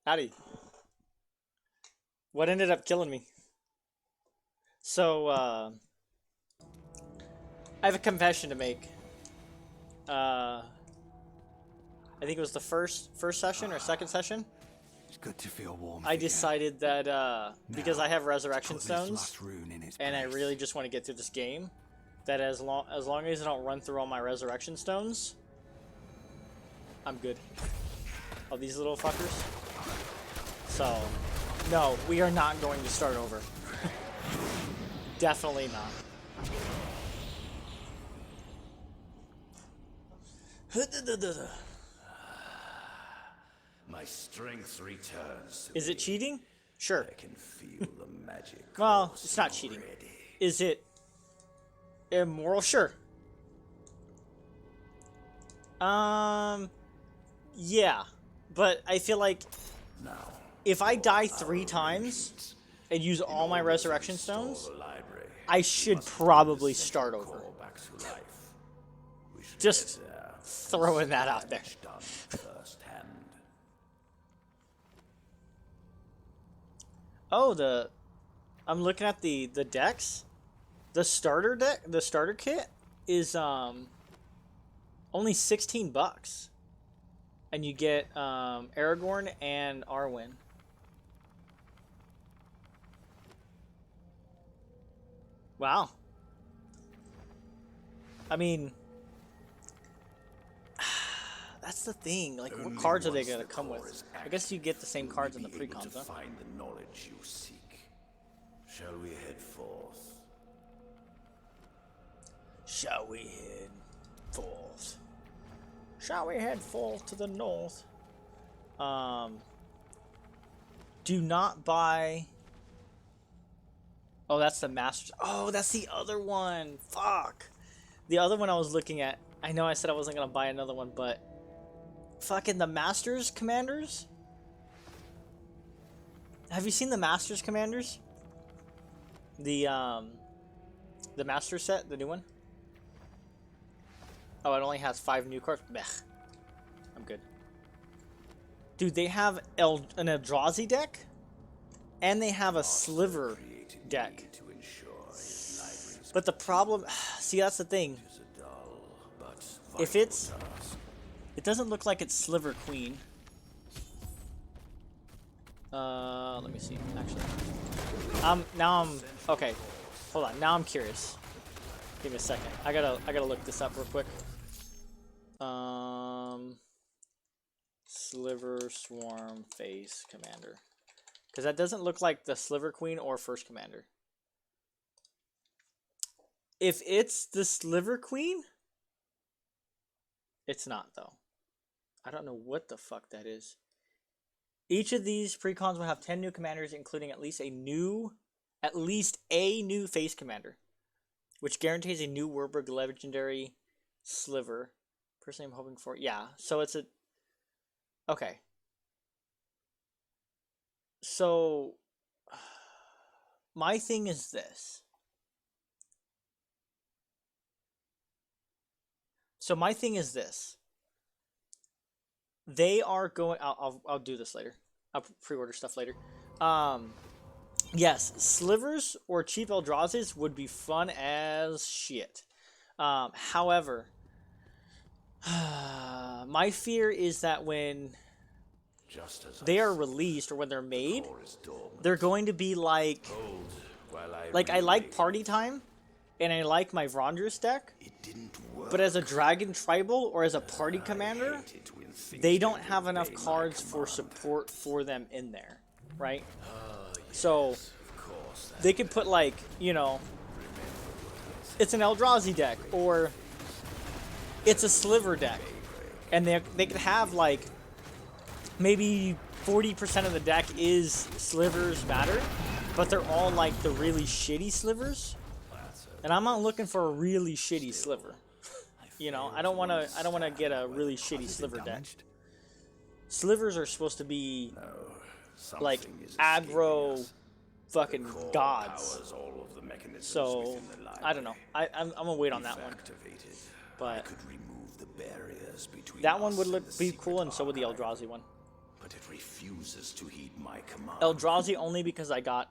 Howdy. What ended up killing me? So, I have a confession to make. I think it was the first session or second session. It's good to feel warm. I decided that because I have resurrection put this stones, last rune in its and I place. really just want to get through this game, that as long as I don't run through all my resurrection stones, I'm good. Oh, these little fuckers. So, no, we are not going to start over. Definitely not. My strength returns. Is it cheating? Sure. I can feel the magic. Well, it's not cheating. Already. Is it immoral? Sure. Yeah. But I feel like Now, if I die 3 times and use all my resurrection stones, I should probably start over. back to life. We should Just get there. throwing that out there. Done firsthand. Oh, I'm looking at the decks. The starter deck, the starter kit is only $16, and you get Aragorn and Arwen. Wow. I mean, that's the thing. Like, what cards are they gonna come with? I guess you get the same cards in the pre-cons, huh? Find the knowledge you seek. Shall we head forth? Shall we head forth? Shall we head forth to the north? Do not buy. Oh, that's the Masters. Oh, that's the other one. Fuck. The other one I was looking at. I know I said I wasn't gonna buy another one, but fucking the Masters Commanders. Have you seen the Masters Commanders? The Master set, the new one. Oh, it only has 5 new cards. Blech. I'm good. Dude, they have an Eldrazi deck, and they have a Sliver deck. But the problem, see, that's the thing. If it doesn't look like it's Sliver Queen. Let me see. Actually, now I'm okay. Hold on. Now I'm curious. Give me a second. I gotta look this up real quick. Sliver Swarm Face Commander, because that doesn't look like the Sliver Queen or First Commander. If it's the Sliver Queen, it's not though. I don't know what the fuck that is. Each of these precons will have 10 new commanders, including at least a new face commander, which guarantees a new Warburg legendary Sliver. Personally, I'm hoping for, yeah. So it's a, okay. So my thing is this. They are going. I'll do this later. I'll pre-order stuff later. Yes, slivers or cheap Eldrazi's would be fun as shit. However, my fear is that when they are released or when they're made, they're going to be like I like Party Time, and I like my Vrondrus deck, but as a Dragon Tribal or as a Party Commander, they don't have enough cards for support for them in there, right? So they could put like, you know, it's an Eldrazi deck or it's a Sliver deck, and they could have like maybe 40% of the deck is Slivers matter, but they're all like the really shitty Slivers, and I'm not looking for a really shitty Sliver. You know, I don't want to get a really shitty Sliver deck. Slivers are supposed to be like aggro fucking gods. So I don't know. I'm gonna wait on that one. But the barriers between That one us would and look the be secret cool, and so would the archive, Eldrazi one. but it refuses to heed my command. Eldrazi only because I got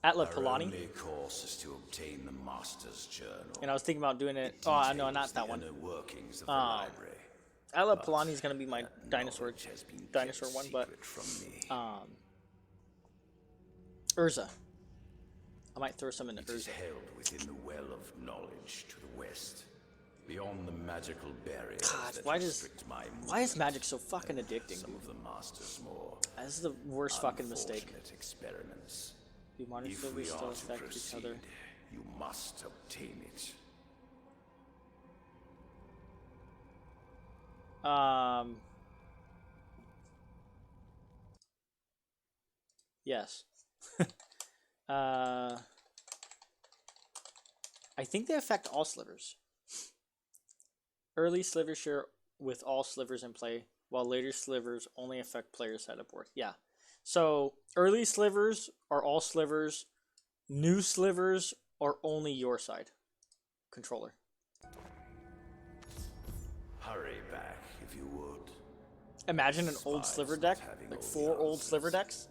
Atla Our Palani, only course is to obtain the Master's Journal. and I was thinking about doing it. It Oh no, details not that the one. inner workings of the library. Atla But Palani is gonna be my that dinosaur knowledge has been dinosaur kept one, but secret from me. Urza. I might throw some into It is Urza. held within the well of knowledge to the west, beyond the magical barriers God, that why restrict my is movement. magic so fucking addicting, Some dude? of the Master's more This is the worst fucking mistake. unfortunate experiments. Do modern If slivers we still are to affect each proceed, other? you must obtain it. Yes. I think they affect all slivers. Early slivers share with all slivers in play, while later slivers only affect players side of board. Yeah. So early slivers are all slivers. New slivers are only your side. Controller. Hurry back, if you would. Imagine an old Despise sliver not deck, having like all 4 the old answers. sliver decks.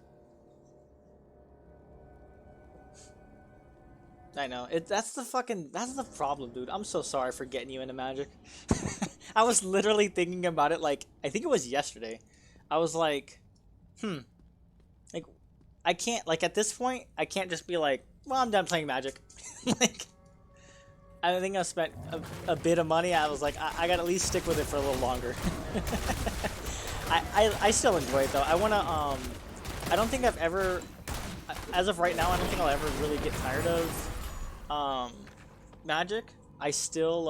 I know. That's the problem, dude. I'm so sorry for getting you into Magic. I was literally thinking about it like I think it was yesterday. I was like, like I can't like at this point I can't just be like, well, I'm done playing Magic. Like I think I spent a bit of money. I was like, I gotta at least stick with it for a little longer. I still enjoy it though. I wanna I don't think I've ever, as of right now, I don't think I'll ever really get tired of Magic. I still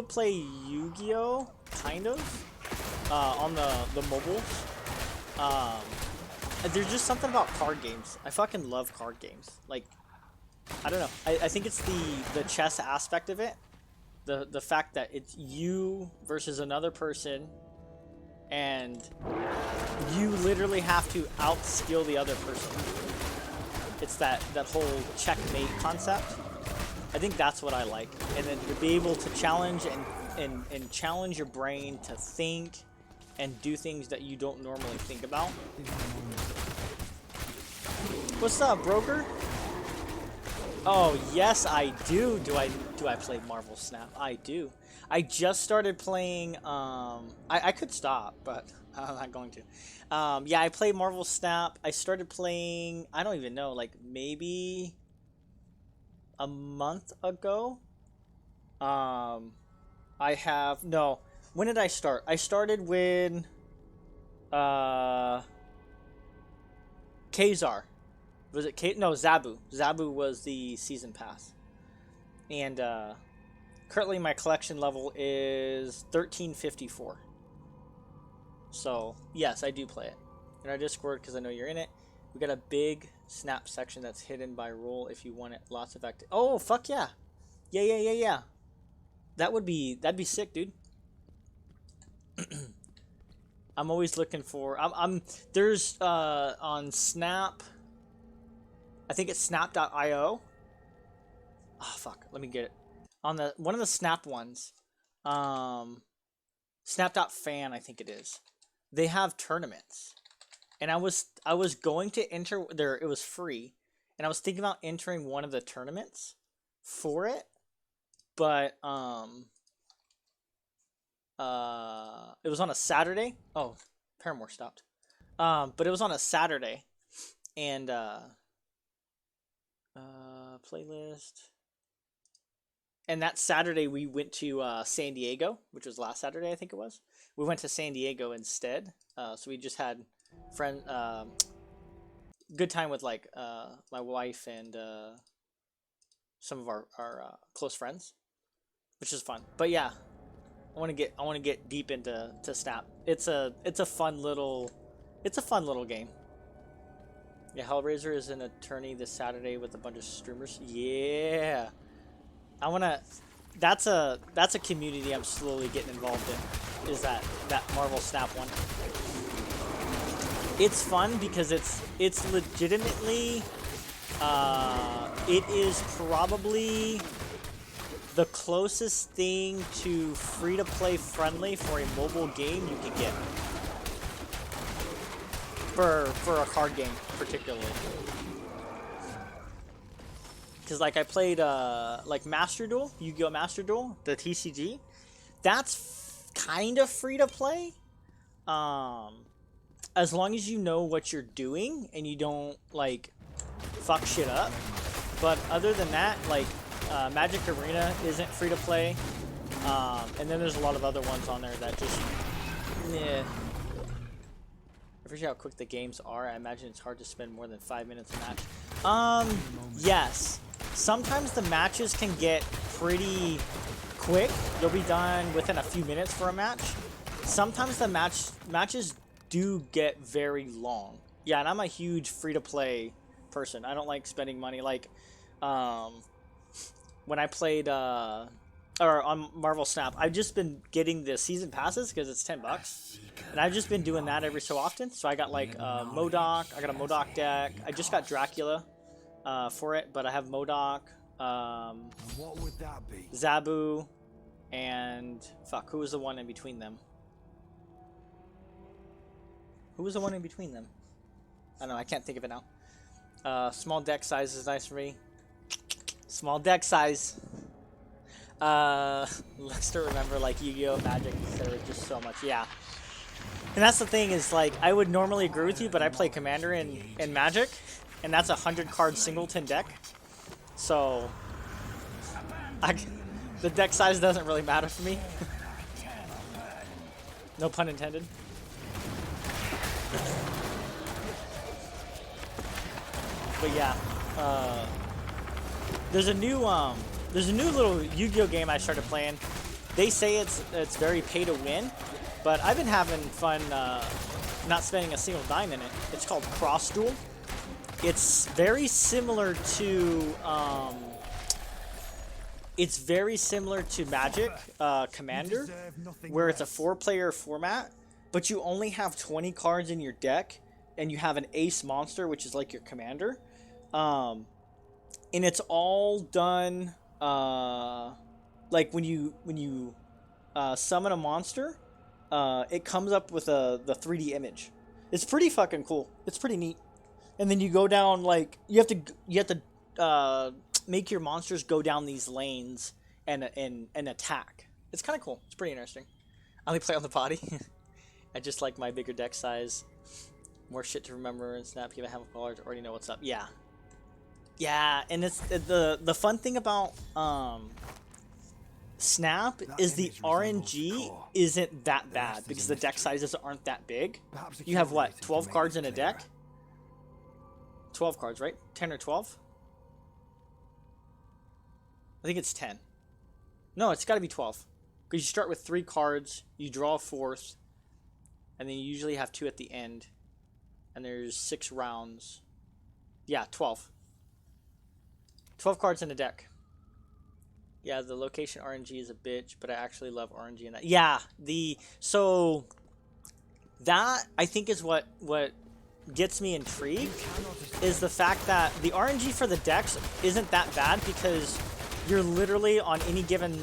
play Yu-Gi-Oh! Kind of on the mobiles. There's just something about card games. I fucking love card games. Like, I don't know. I think it's the chess aspect of it. The fact that it's you versus another person, and you literally have to outskill the other person. It's that whole checkmate concept. I think that's what I like. And then to be able to challenge and challenge your brain to think and do things that you don't normally think about. What's up, broker? Oh, yes, I do. Do I play Marvel Snap? I do. I just started playing, I could stop, but I'm not going to. Yeah, I play Marvel Snap. I started playing, I don't even know, like maybe a month ago. I have, no, when did I start? I started when, Kazar. Was it K? No, Zabu. Zabu was the season pass. And currently my collection level is 1354. So, yes, I do play it. In our Discord, because I know you're in it, we got a big Snap section that's hidden by rule if you want it. Lots of active. Oh, fuck yeah. Yeah. That'd be sick, dude. I'm always looking for, there's, on Snap, I think it's snap.io. Oh, fuck. Let me get it. On one of the Snap ones, snap.fan, I think it is. They have tournaments. And I was going to enter there, it was free. And I was thinking about entering one of the tournaments for it, but it was on a Saturday. Oh, Paramore stopped. But it was on a Saturday, and playlist. And that Saturday we went to San Diego, which was last Saturday, I think it was. We went to San Diego instead. So we just had good time with like my wife and some of our close friends, which is fun. But yeah, I want to get deep into Snap. It's a fun little game. Yeah, Hellraiser is an attorney this Saturday with a bunch of streamers. Yeah, that's a community I'm slowly getting involved in. Is that Marvel Snap one? It's fun because it's legitimately it is probably the closest thing to free-to-play friendly for a mobile game you can get. For a card game, particularly. Because, like, I played, like, Master Duel, Yu-Gi-Oh! Master Duel, the TCG. That's kind of free-to-play. As long as you know what you're doing and you don't, like, fuck shit up. But other than that, like, Magic Arena isn't free-to-play. And then there's a lot of other ones on there that just, yeah. I appreciate how quick the games are. I imagine it's hard to spend more than 5 minutes a match. Yes. Sometimes the matches can get pretty quick. You'll be done within a few minutes for a match. Sometimes the matches do get very long. Yeah, and I'm a huge free-to-play person. I don't like spending money. Like, when I played, or on Marvel Snap, I've just been getting the season passes because it's $10. And I've just been doing that every so often. So I got, like, MODOK. I got a MODOK deck. I just got Dracula for it, but I have MODOK, What would that be? Zabu, and fuck, who was the one in between them? Who was the one in between them? I don't know, I can't think of it now. Small deck size is nice for me. Small deck size. Let's still remember, like, Yu-Gi-Oh! Magic, there was just so much, yeah. And that's the thing is, like, I would normally agree with you, but I play Commander in Magic, and that's a 100-card singleton deck. So, the deck size doesn't really matter for me. No pun intended. But yeah, there's a new little Yu-Gi-Oh! Game I started playing. They say it's very pay to win, but I've been having fun not spending a single dime in it. It's called Cross Duel. It's very similar to Magic Commander, where it's a 4-player format, but you only have 20 cards in your deck, and you have an ace monster, which is like your commander. And it's all done like when you summon a monster, it comes up with the 3D image. It's pretty fucking cool. It's pretty neat. And then you go down, like, you have to make your monsters go down these lanes and attack. It's kind of cool. It's pretty interesting. I only play on the body. I just like my bigger deck size. More shit to remember and Snap. People have cards already know what's up. Yeah. Yeah, and it's the fun thing about Snap is the RNG isn't that bad because the deck sizes aren't that big. You have what, 12 cards in a deck? 12 cards, right? 10 or 12? I think it's 10. No, it's got to be 12. Because you start with 3 cards, you draw a 4th, and then you usually have 2 at the end. And there's 6 rounds. Yeah, 12. 12 cards in a deck. Yeah, the location RNG is a bitch, but I actually love RNG in that. Yeah, so that I think is what gets me intrigued is the fact that the RNG for the decks isn't that bad because you're literally on any given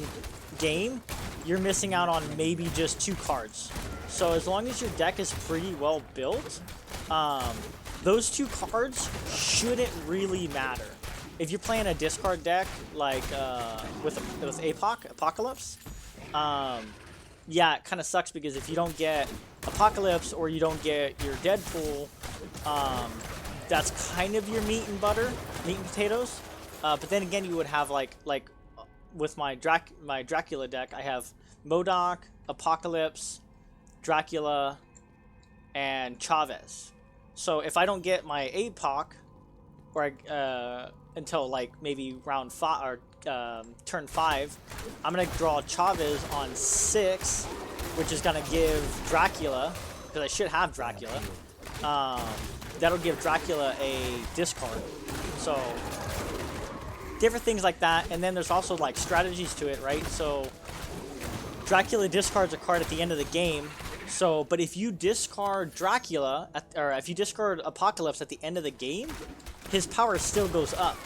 game, you're missing out on maybe just 2 cards. So as long as your deck is pretty well built, those 2 cards shouldn't really matter. If you're playing a discard deck like with Apocalypse, yeah, it kind of sucks because if you don't get Apocalypse or you don't get your Deadpool, that's kind of your meat and potatoes. But then again, you would have like with my Dracula deck, I have MODOK, Apocalypse, Dracula, and Chavez. So if I don't get my Apoc, or until like maybe round 5 or turn 5, I'm gonna draw Chavez on 6, which is gonna give Dracula, because I should have Dracula. That'll give Dracula a discard. So different things like that, and then there's also like strategies to it, right? So Dracula discards a card at the end of the game. So, but if you discard Dracula, or if you discard Apocalypse at the end of the game, his power still goes up.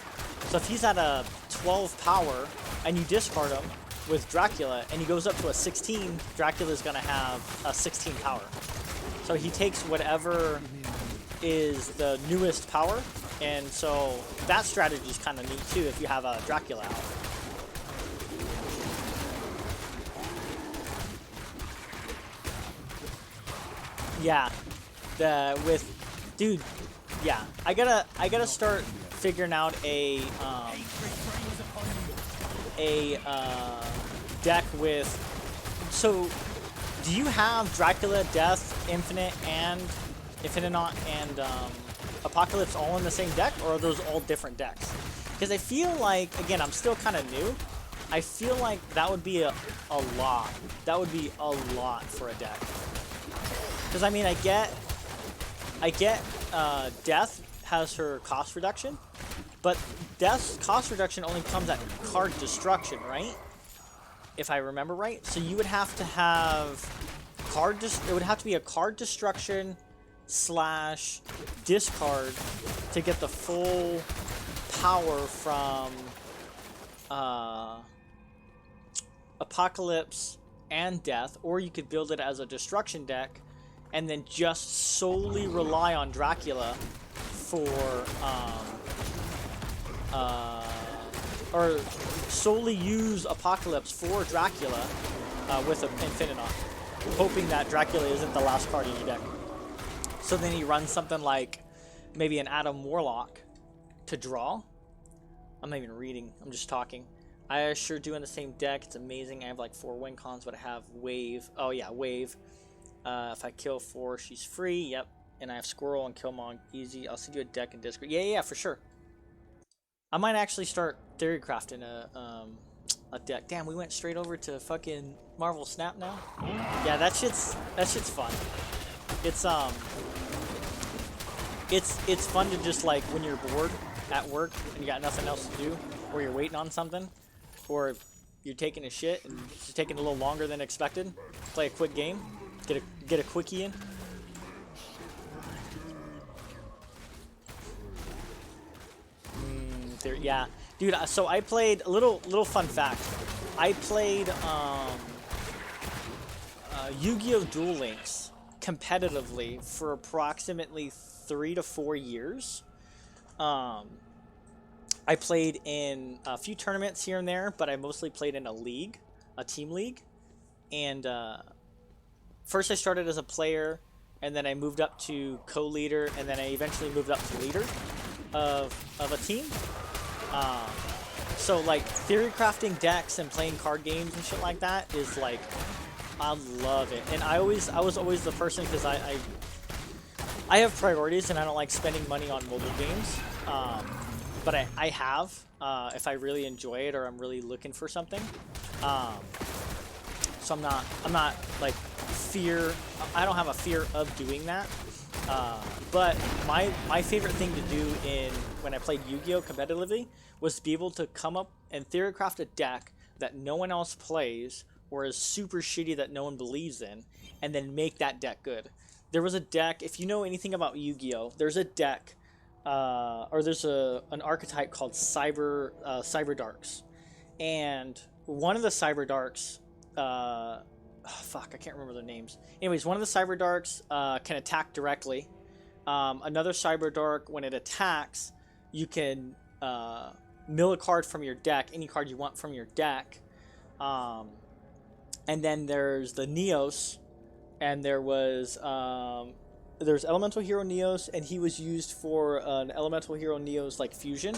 So if he's at a 12 power, and you discard him with Dracula, and he goes up to a 16, Dracula's gonna have a 16 power. So he takes whatever is the newest power, and so that strategy is kind of neat too if you have a Dracula out. Yeah, dude, yeah, I gotta start figuring out a deck with. So, do you have Dracula, Death, Infinite, and Infinite and Apocalypse all in the same deck, or are those all different decks? Because I feel like, again, I'm still kind of new. I feel like that would be a lot. That would be a lot for a deck. Because I mean, I get Death has her cost reduction, but Death's cost reduction only comes at card destruction, right? If I remember right. So you would have to have it would have to be a card destruction / discard to get the full power from Apocalypse and Death, or you could build it as a destruction deck and then just solely rely on Dracula for or solely use Apocalypse for Dracula with an Infiniton, hoping that Dracula isn't the last card in your deck. So then he runs something like maybe an Adam Warlock to draw. I'm not even reading, I'm just talking. I sure do in the same deck, it's amazing. I have like 4 win cons, but I have Wave. Oh yeah, Wave. If I kill 4, she's free, yep. And I have Squirrel and Killmonger, easy. I'll send you a deck and Discord. Yeah, for sure. I might actually start theory crafting a deck. Damn, we went straight over to fucking Marvel Snap now. Yeah, that shit's fun. It's fun to just like when you're bored at work and you got nothing else to do, or you're waiting on something, or you're taking a shit and it's taking a little longer than expected. Play a quick game, get a quickie in. Yeah, dude. So I played a little fun fact. I played Yu-Gi-Oh! Duel Links competitively for approximately 3 to 4 years. I played in a few tournaments here and there, but I mostly played in a team league. And first I started as a player, and then I moved up to co-leader, and then I eventually moved up to leader of a team. So like theory crafting decks and playing card games and shit like that is like, I love it. And I was always the person, because I have priorities and I don't like spending money on mobile games. But I have, if I really enjoy it or I'm really looking for something. So I'm not like I don't have a fear of doing that. But my favorite thing to do when I played Yu-Gi-Oh! Competitively was to be able to come up and theory craft a deck that no one else plays or is super shitty that no one believes in, and then make that deck good. There was a deck, if you know anything about Yu-Gi-Oh! There's a deck, or there's an archetype called Cyber Darks, and one of the Cyber Darks, fuck, I can't remember their names. Anyways, one of the Cyber Darks can attack directly. Another Cyber Dark, when it attacks, you can mill a card from your deck, any card you want from your deck. And then there's the Neos, and there's Elemental Hero Neos, and he was used for an Elemental Hero Neos like fusion.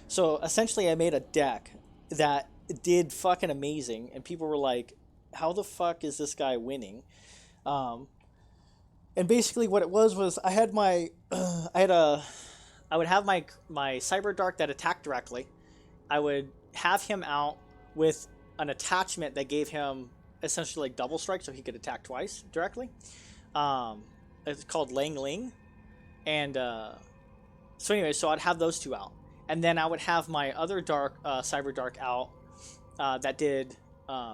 So essentially I made a deck that did fucking amazing, and people were like, how the fuck is this guy winning? And basically what it was I had I would have my Cyber Dark that attacked directly. I would have him out with an attachment that gave him essentially like double strike, so he could attack twice directly. It's called Lang Ling. And so anyway, so I'd have those two out. And then I would have my other Cyber Dark out that did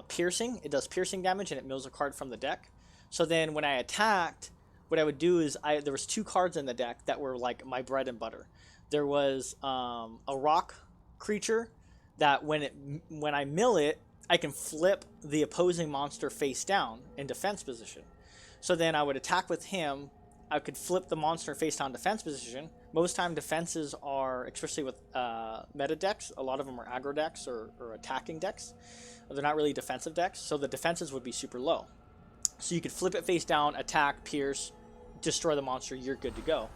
piercing. It does piercing damage and it mills a card from the deck. So then when I attacked, what I would do is there was 2 cards in the deck that were like my bread and butter. There was a rock creature that when I mill it, I can flip the opposing monster face down in defense position. So then I would attack with him. I could flip the monster face down defense position. Most time defenses are, especially with meta decks, a lot of them are aggro decks or attacking decks. They're not really defensive decks, so the defenses would be super low. So you could flip it face down, attack, pierce, destroy the monster, you're good to go.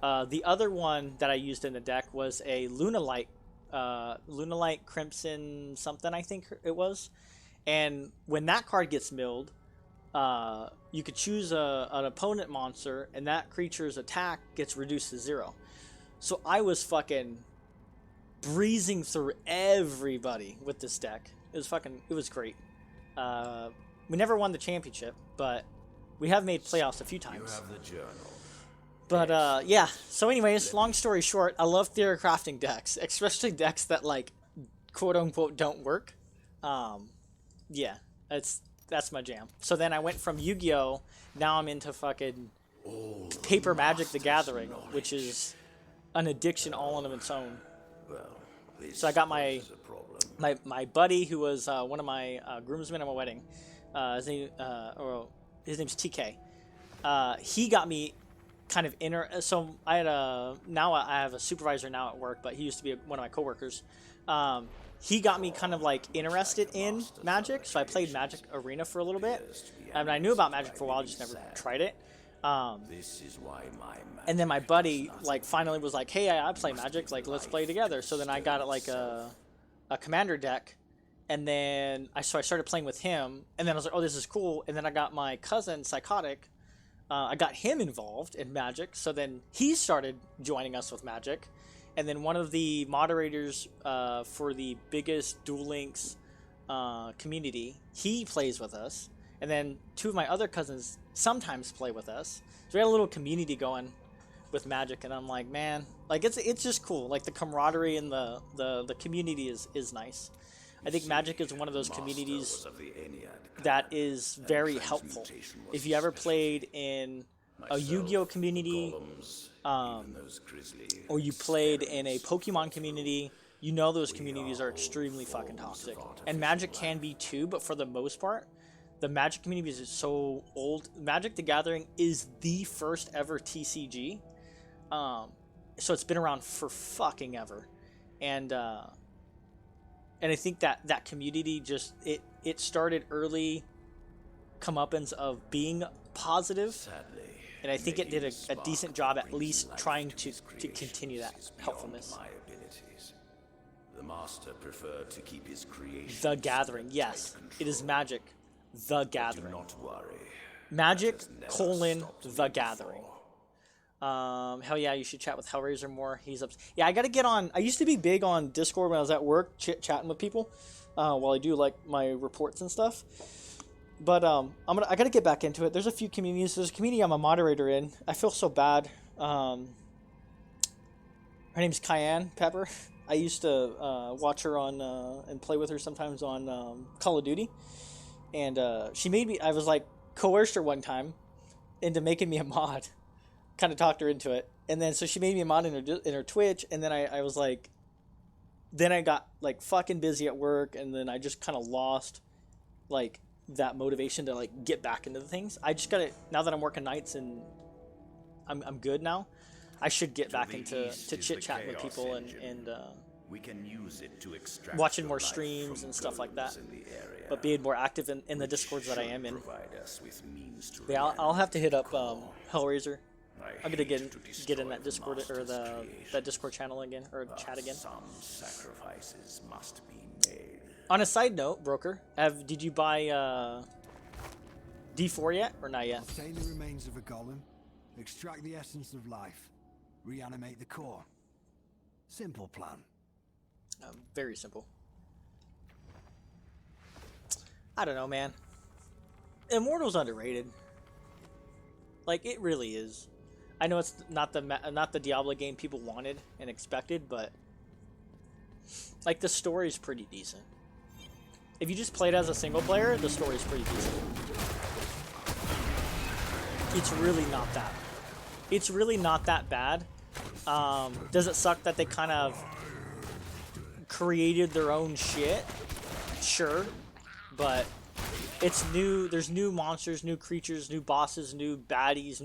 The other one that I used in the deck was a Lunalight Crimson something, I think it was. And when that card gets milled, you could choose an opponent monster, and that creature's attack gets reduced to 0. So I was fucking breezing through everybody with this deck. It was great. We never won the championship, but we have made playoffs a few times. You have the journal. But yeah, so anyways, long story short, I love theory crafting decks, especially decks that like quote unquote don't work. Yeah, that's my jam. So then I went from Yu-Gi-Oh! Now I'm into fucking Paper Magic the Gathering, which is an addiction all on its own. Well, so I got my buddy who was one of my groomsmen at my wedding. His name's TK. He got me kind of so I have a supervisor now at work, but he used to be one of my coworkers. He got me kind of like interested in Magic, so I played Magic Arena for a little bit. I mean, I knew about Magic for a while, just never tried it. And then my buddy like finally was like, "Hey, I play Magic. Like, let's play together." So then I got like a commander deck, and then I started playing with him, and then I was like, "Oh, this is cool." And then I got my cousin Psychotic. I got him involved in Magic, so then he started joining us with Magic. And then one of the moderators for the biggest Duel Links community, he plays with us. And then two of my other cousins sometimes play with us. So we had a little community going with Magic, and I'm like, man, like it's just cool. Like the camaraderie and the community is nice. I think Magic is one of those communities that is very helpful. If you ever played in a Yu-Gi-Oh community, or you played in a Pokemon community, you know those communities are extremely fucking toxic. And Magic can be too, but for the most part, the Magic community is so old. Magic the Gathering is the first ever TCG. So it's been around for fucking ever. And I think that community just, it started early comeuppance of being positive. Sadly, and I think it did a decent job at least trying to continue that helpfulness. The master preferred to keep his creation. The Gathering, yes. It is Magic the Gathering. Do not worry. Magic, the Gathering. Hell yeah, you should chat with Hellraiser more. He's up. Yeah, I gotta get on. I used to be big on Discord when I was at work, chatting with people, while I do like my reports and stuff. But I gotta get back into it. There's a few communities. There's a community I'm a moderator in. I feel so bad. Her name's Cayenne Pepper. I used to watch her on and play with her sometimes on Call of Duty, and she made me. I was like coerced her one time into making me a mod. Kind of talked her into it, and then so she made me a mod in her Twitch, and then I was like, then I got like fucking busy at work, and then I just kind of lost like that motivation to like get back into the things. I just gotta, now that I'm working nights and I'm good now, I should get back into chit chatting with people and we can use it to extract watching more streams and stuff like that, but being more active in the Discords that I am in. Yeah, I'll have to hit up Hellraiser. I'm gonna get in that Discord or that Discord channel again or chat again. Some sacrifices must be made. On a side note, Broker, did you buy D4 yet or not yet? Obtain the remains of a golem, extract the essence of life, reanimate the core. Simple plan. Very simple. I don't know, man. Immortal's underrated. Like, it really is. I know it's not the Diablo game people wanted and expected, but like the story's pretty decent. If you just play it as a single player, the story's pretty decent. It's really not that. It's really not that bad. Does it suck that they kind of created their own shit, sure, but it's new. There's new monsters, new creatures, new bosses, new baddies,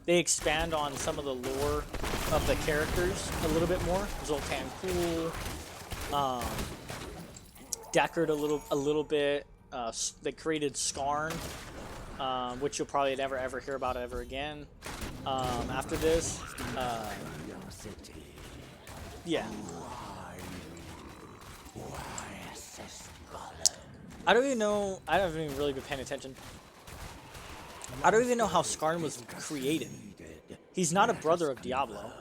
they expand on some of the lore of the characters a little bit more. Zoltan cool, Deckard a little bit. They created Skarn, which you'll probably never ever hear about ever again. After this, yeah. I don't even know. I haven't even really been paying attention. I don't even know how Skarn was created. He's not a brother of Diablo.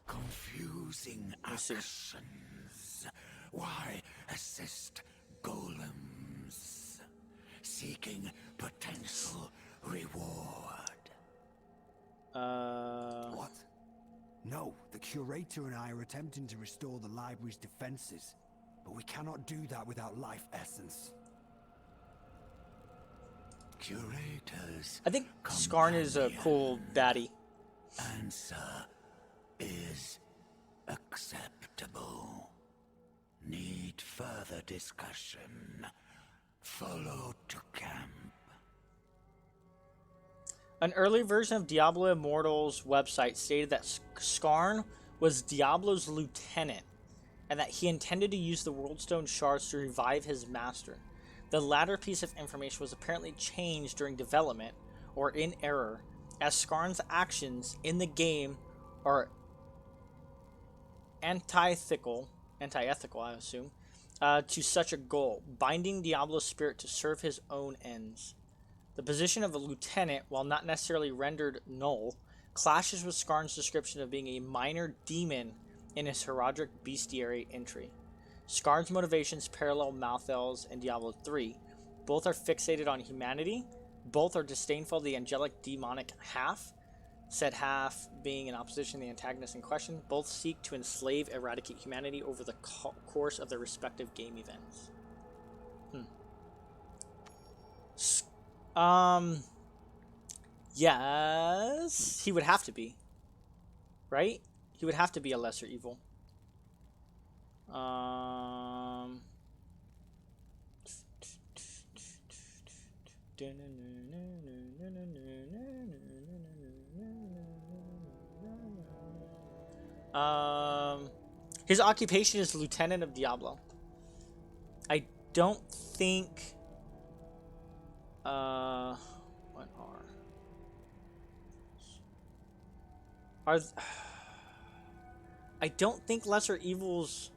Confusing actions. Why assist golems? Seeking potential reward. What? No, the curator and I are attempting to restore the library's defenses, but we cannot do that without life essence. Curators. I think Skarn is a cool baddie. Answer is acceptable. Need further discussion. Follow to camp. An early version of Diablo Immortal's website stated that Skarn was Diablo's lieutenant, and that he intended to use the Worldstone shards to revive his master. The latter piece of information was apparently changed during development, or in error, as Skarn's actions in the game are antithetical, I assume, to such a goal, binding Diablo's spirit to serve his own ends. The position of a lieutenant, while not necessarily rendered null, clashes with Skarn's description of being a minor demon in his Heraldric Bestiary entry. Skarn's motivations parallel Malthal's in Diablo 3. Both are fixated on humanity. Both are disdainful of the angelic demonic half, said half being in opposition to the antagonist in question. Both seek to enslave, eradicate humanity over the course of their respective game events. Yes, he would have to be, right? He would have to be a lesser evil. His occupation is Lieutenant of Diablo. I don't think what are I don't think lesser evils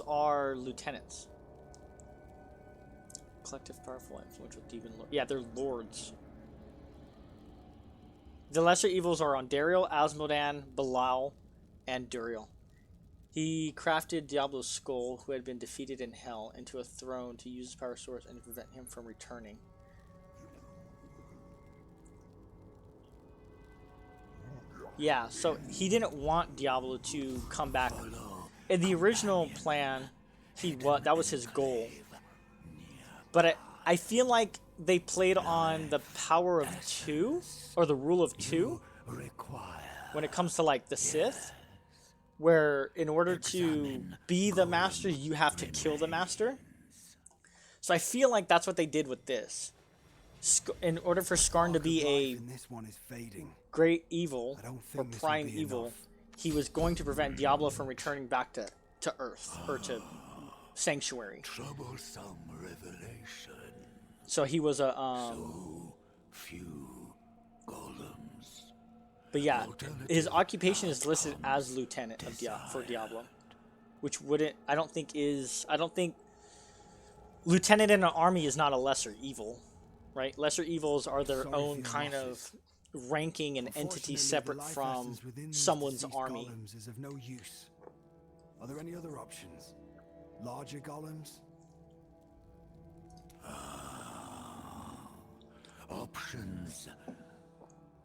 are lieutenants. Collective, powerful, influential demon lord. Yeah, they're lords. The lesser evils are Ondariel, Asmodan, Belial, and Duriel. He crafted Diablo's skull, who had been defeated in hell, into a throne to use his power source and to prevent him from returning. Yeah, so he didn't want Diablo to come back. In the original plan, that was his goal. But I feel like they played on the power of two, or the rule of two, when it comes to like the Sith, where in order to be the master, you have to kill the master. So I feel like that's what they did with this. In order for Skarn to be a great evil, or prime evil, he was going to prevent Diablo from returning back to Earth, or to Sanctuary. Troublesome revelation. So he was a So few golems. But yeah, his occupation is listed as lieutenant of for Diablo, which I don't think lieutenant in an army is not a lesser evil, right? Lesser evils are their own kind of ranking and entity separate from someone's army. Is of no use. Are there any other options? Larger golems? Options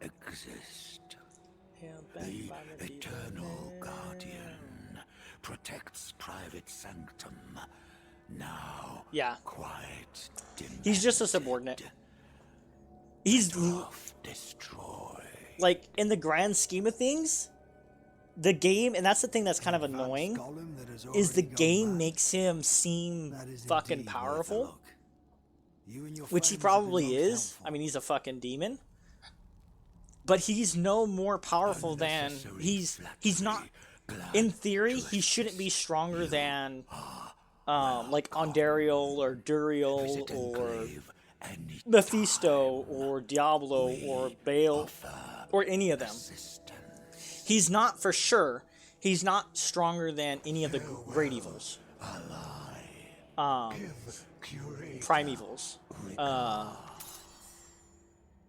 exist. The Eternal Guardian protects private sanctum. Now, yeah, quite he's just a subordinate. He's destroy. like, in the grand scheme of things, the game, and that's the thing that's kind of annoying, is the game makes him seem fucking powerful, which he probably is. I mean, he's a fucking demon, but he's no more powerful than, he's not, in theory, he shouldn't be stronger than, like, Ondariel or Duriel or Mephisto or Diablo or Bale or any of them. He's not, for sure, he's not stronger than any of the great evils. Primevals.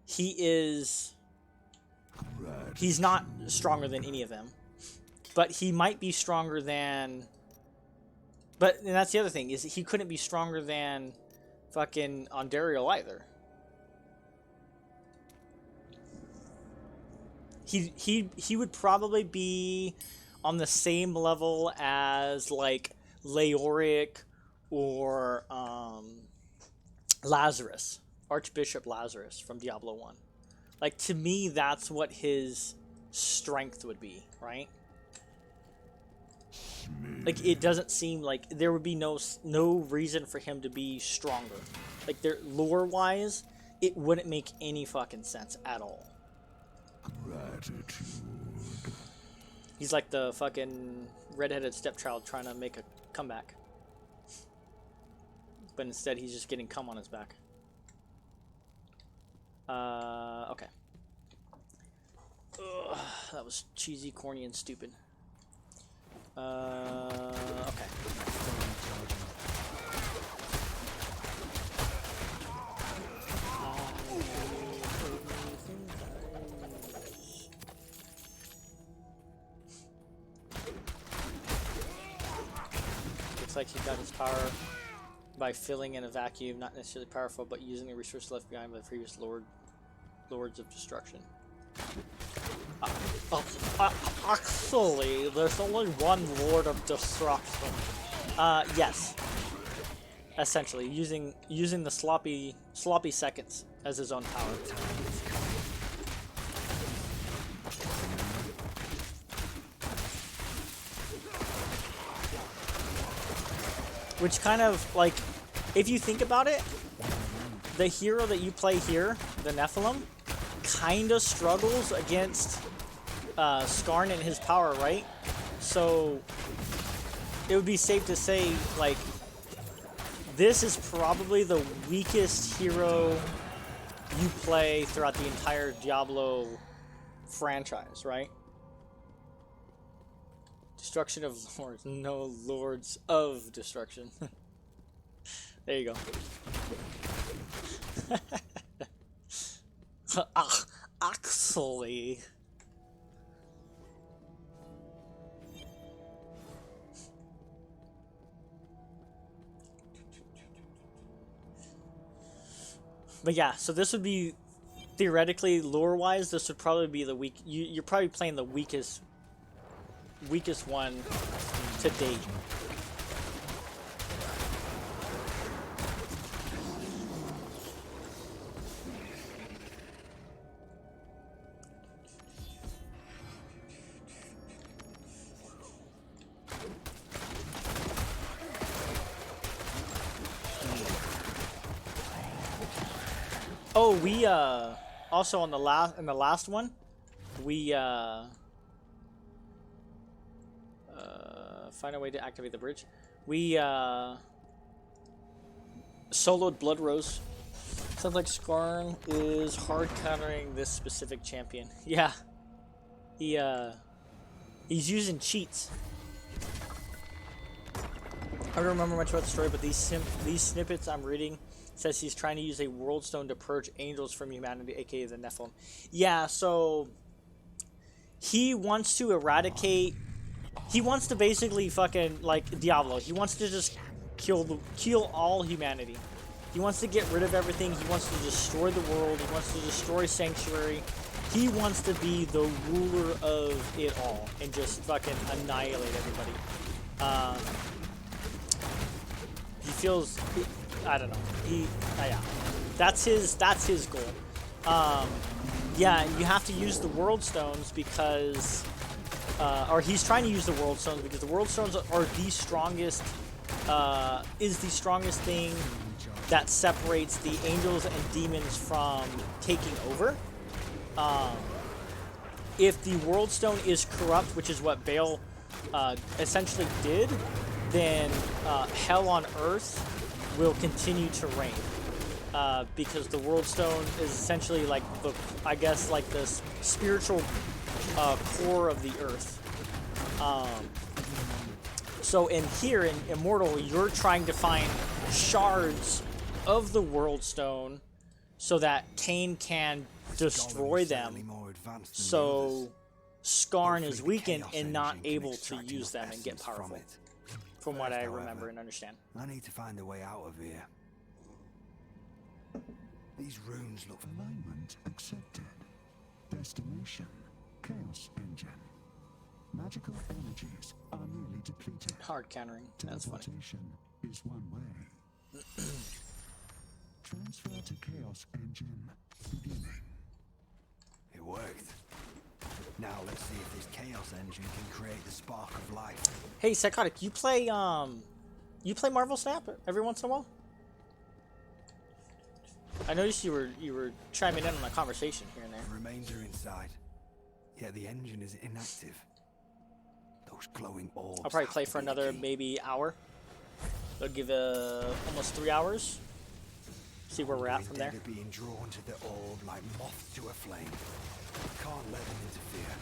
He's not stronger than any of them. But he might be stronger than... But, and that's the other thing, is he couldn't be stronger than fucking Ondariel either. He would probably be on the same level as, like, Leoric or Lazarus, Archbishop Lazarus from Diablo 1. Like, to me, that's what his strength would be, right? Like, it doesn't seem like there would be no reason for him to be stronger. Like, lore-wise, it wouldn't make any fucking sense at all. Gratitude. He's like the fucking redheaded stepchild trying to make a comeback. But instead, he's just getting cum on his back. Okay. Ugh, that was cheesy, corny, and stupid. Okay. Looks like he got his power by filling in a vacuum, not necessarily powerful, but using the resource left behind by the previous lords of destruction. Actually, there's only one Lord of Destruction. Yes. Essentially, using the sloppy seconds as his own power. Which kind of, like, if you think about it, the hero that you play here, the Nephilim, kind of struggles against Skarn and his power, right? So it would be safe to say, like, this is probably the weakest hero you play throughout the entire Diablo franchise, right? Destruction of lords. No lords of destruction. There you go. Actually. But yeah, so this would be, theoretically, lore-wise, this would probably be the weak... You're probably playing the weakest one to date. Oh, we also on the last one, we find a way to activate the bridge. We soloed Blood Rose. Sounds like Skarn is hard countering this specific champion. Yeah, he's using cheats. I don't remember much about the story, but these snippets I'm reading says he's trying to use a world stone to purge angels from humanity, aka the Nephilim. Yeah, so he wants to eradicate. He wants to basically fucking, like Diablo. He wants to just kill all humanity. He wants to get rid of everything. He wants to destroy the world. He wants to destroy Sanctuary. He wants to be the ruler of it all and just fucking annihilate everybody. He feels, I don't know. Yeah, that's his goal. Yeah, you have to use the world stones because, or he's trying to use the world stones because the world stones are the strongest, is the strongest thing that separates the angels and demons from taking over. If the world stone is corrupt, which is what Bale essentially did, then hell on earth will continue to reign. Because the world stone is essentially like the, I guess, like the spiritual core of the earth. So in here, in Immortal, you're trying to find shards of the world stone so that Cain can destroy them, so Skarn is weakened and not able to use them and get powerful, from what I remember and understand. I need to find a way out of here. These runes look... Alignment accepted. Destination, Chaos Engine. Magical energies are nearly depleted. Hard countering, that's funny. Teleportation is one way. Transfer to Chaos Engine. Beginning. It worked. Now let's see if this Chaos Engine can create the spark of life. Hey, Psychotic, you play Marvel Snap every once in a while? I noticed you were chiming in on a conversation here and there. The remains are inside, yet the engine is inactive. Those glowing orbs. I'll probably play for another maybe hour. It'll give almost 3 hours. See where we're at from there. Being drawn to the orb like moths to a flame. Can't let them interfere.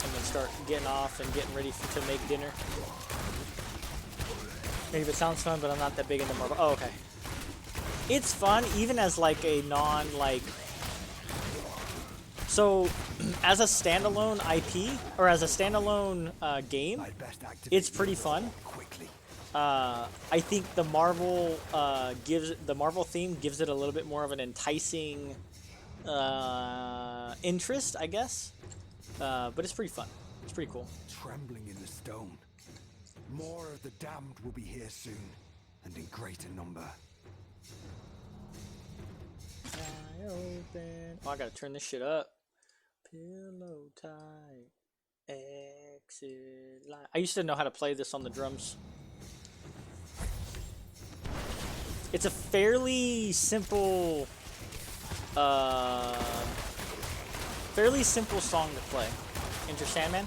I'm gonna start getting off and getting ready to make dinner. Maybe it sounds fun, but I'm not that big into Marvel. Oh, okay. It's fun, even as like a so as a standalone IP or as a standalone game, it's pretty fun. I think the Marvel theme gives it a little bit more of an enticing interest, I guess. But it's pretty fun. It's pretty cool. Trembling in the stone. More of the damned will be here soon, and in greater number. Open. Oh, I gotta turn this shit up. Pillow tight. Exit line. I used to know how to play this on the drums. It's a fairly simple song to play. Enter Sandman.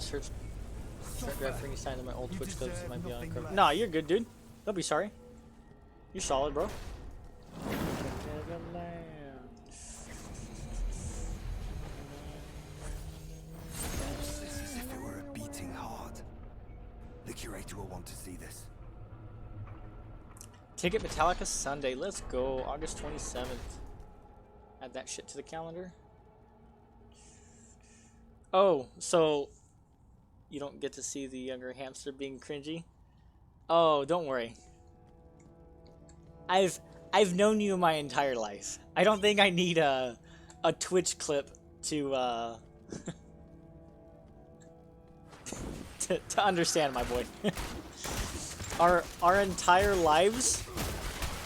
Start for any sign of my old Twitch clips might be on cover. Nah, you're good, dude. Don't be sorry. You're solid, bro. It's as if it were a beating heart. The curator will want to see this. Ticket Metallica Sunday. Let's go. August 27th. Add that shit to the calendar. Oh, so you don't get to see the younger hamster being cringy? Oh, don't worry. I've known you my entire life. I don't think I need a Twitch clip to to understand, my boy. our entire lives,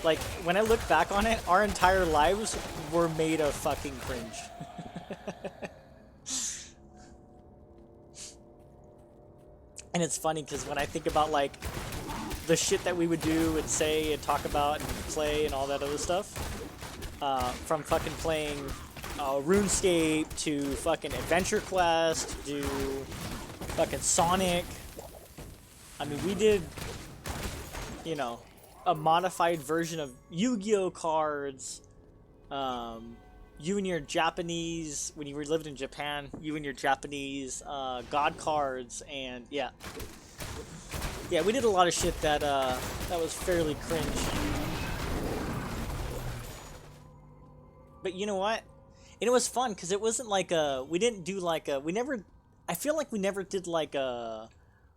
like when I look back on it, our entire lives were made of fucking cringe. And it's funny because when I think about like the shit that we would do and say and talk about and play and all that other stuff, from fucking playing RuneScape to fucking Adventure Quest to fucking Sonic. I mean, we did, you know, a modified version of Yu-Gi-Oh cards. you and your Japanese, when you lived in Japan, you and your Japanese god cards, and yeah. Yeah, we did a lot of shit that that was fairly cringe. But you know what? And it was fun because it wasn't like we didn't do like we never, I feel like we never did like a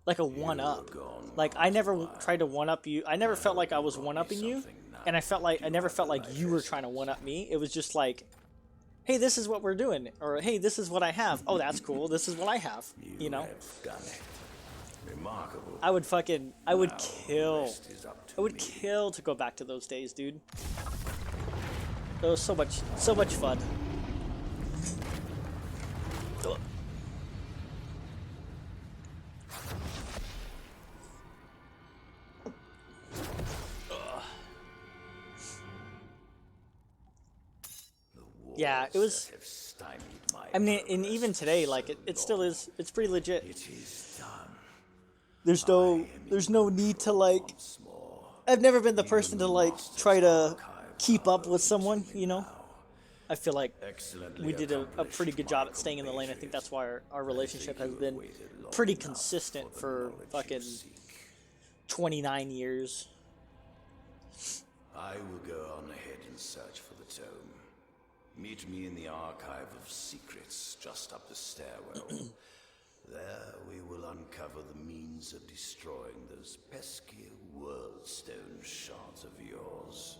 one up. Like I never tried to one up you. I never felt like I was one upping you, and I never felt like you were trying to one up me. It was just like, hey, this is what we're doing, or hey, this is what I have. Oh, that's cool. This is what I have. You know. Remarkable. I would kill to go back to those days, dude. It was so much fun. Ugh. Yeah, it was. I mean, and even today, like it still is. It's pretty legit. There's no need to like. I've never been the person to like try to keep up with someone, you know. I feel like we did a pretty good job at staying in the lane. I think that's why our relationship has been pretty consistent for fucking 29 years. I will go on ahead and search for the tome. Meet me in the archive of secrets just up the stairwell. There we will uncover the means of destroying those pesky worldstone shards of yours.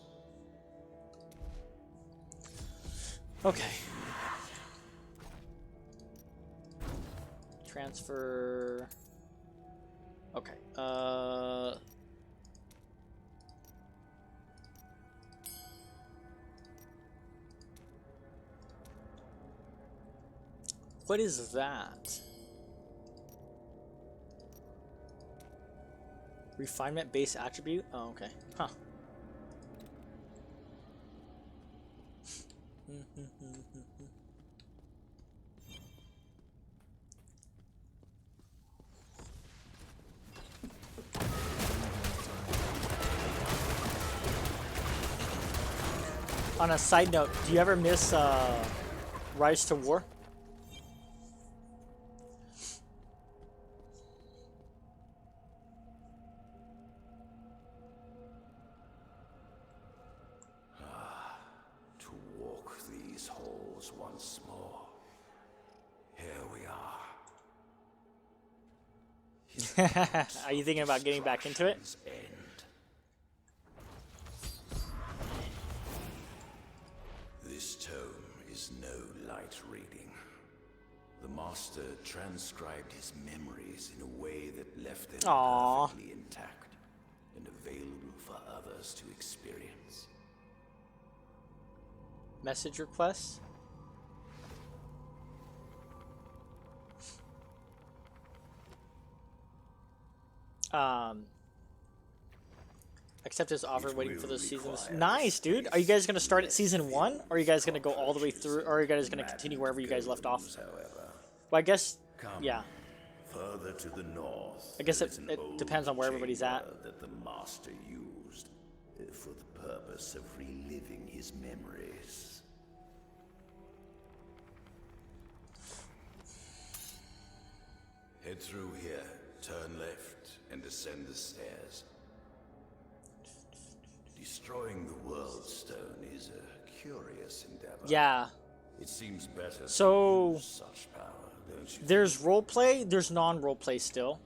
Okay. Transfer. Okay. What is that? Refinement base attribute? Oh, okay. Huh. On a side note, do you ever miss Rise to War? To walk these halls once more. Here we are. Are you thinking about getting back into it? End. This tome is no light reading. The master transcribed his memories in a way that left them perfectly intact and available for others to experience. Message requests? Accept his offer, waiting for those seasons. Nice, dude. Are you guys going to start at season 1? Or are you guys going to go all the way through? Or are you guys going to continue wherever you guys left off? Well, I guess, yeah. Further to the north. I guess it depends on where everybody's at. That the master used for the purpose of reliving his memories. Head through here, turn left, and descend the stairs. Destroying the world stone is a curious endeavor. Yeah. It seems better so to use such power, don't you? There's roleplay, there's non-roleplay still.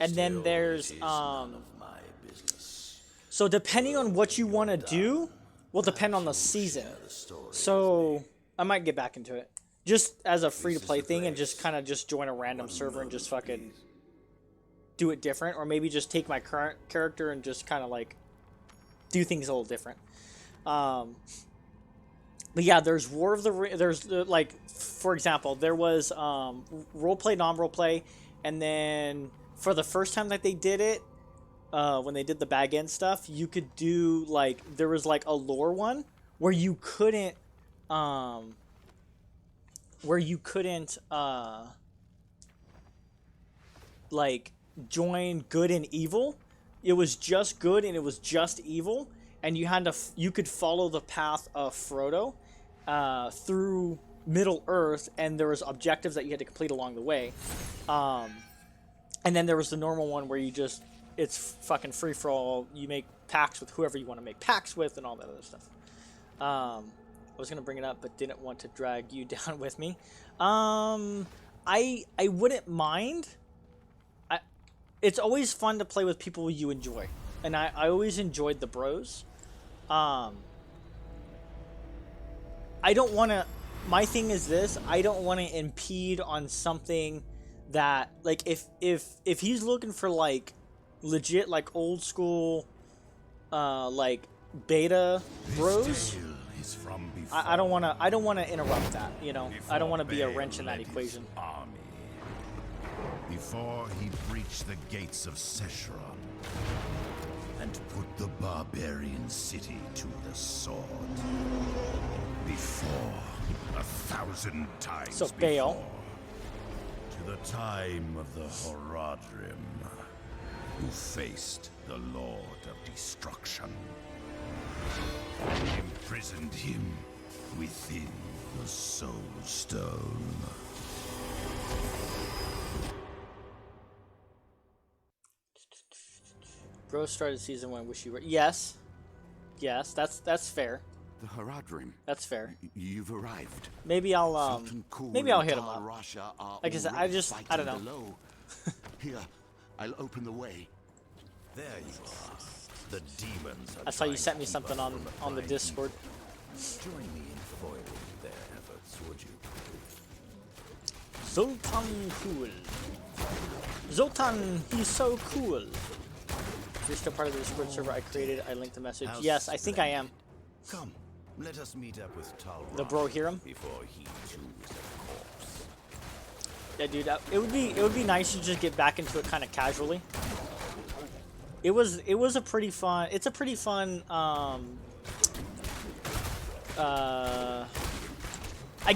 And then there's none of my business. so depending on what you want to do will depend on the season. So I might get back into it. Just as a free-to-play thing and just kind of just join a random server and just fucking do it different. Or maybe just take my current character and just kind of like do things a little different. But yeah, there's War of the there's like, for example, there was roleplay, non-roleplay, and then for the first time that they did it, when they did the bag end stuff, you could do like, there was like a lore one where you couldn't like join good and evil. It was just good and it was just evil, and you had to you could follow the path of Frodo, through Middle Earth, and there was objectives that you had to complete along the way. And then there was the normal one where it's fucking free for all. You make pacts with whoever you want to make pacts with and all that other stuff. I was gonna bring it up, but didn't want to drag you down with me. I wouldn't mind. It's always fun to play with people you enjoy, and I always enjoyed the bros. I don't want to. My thing is this: I don't want to impede on something that, like, if he's looking for like legit, like old school, like beta bros. I don't want to interrupt that. You know, I don't want to be a wrench in that equation. Before he breached the gates of Secheron and put the barbarian city to the sword. Before 1,000 times So Bale. before. To the time of the Horadrim, who faced the Lord of Destruction. And imprisoned him within the Soul Stone. Bro started season 1. Wish you were. Yes, that's fair. The Horadrim. That's fair. You've arrived. Maybe I'll maybe I'll hit him up. Like I don't know. Here, I'll open the way. There you are. The demons. I saw you sent me something on the Discord. Join me in foiling their efforts, would you? Zoltan cool. Zoltan, he's so cool. If you're still part of the Discord server I created, I linked the message. Yes, I think I am. Come, let us meet up with Tal. The bro hear him? Before he too is a corpse. Yeah, dude, it would be nice to just get back into it kind of casually. It was a pretty fun. It's a pretty fun. I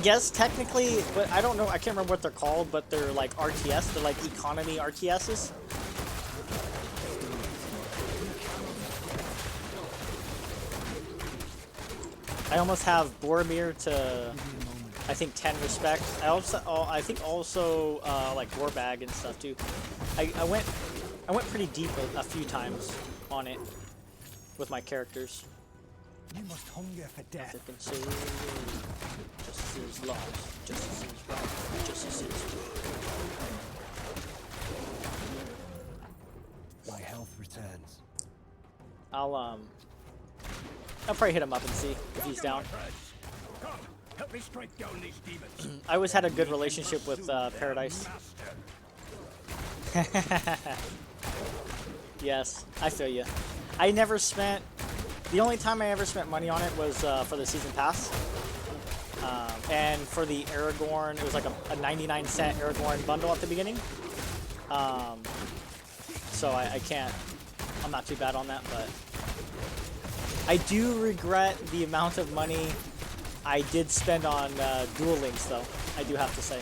guess technically, but I don't know. I can't remember what they're called, but they're like RTS. They're like economy RTSs. I almost have Boromir to, I think, 10 respect. I think also like Gorbag and stuff too. I went pretty deep a few times on it with my characters. You must hunger for death. Justice is lost. Justice is wrong. Justice is My health returns. I'll probably hit him up and see if he's down. Help me strike down these demons. I always had a good relationship with Paradise. Yes, I feel you. I never spent. The only time I ever spent money on it was for the season pass, and for the Aragorn, it was like a 99-cent Aragorn bundle at the beginning. So I can't. I'm not too bad on that, but I do regret the amount of money I did spend on Duel Links, though. I do have to say.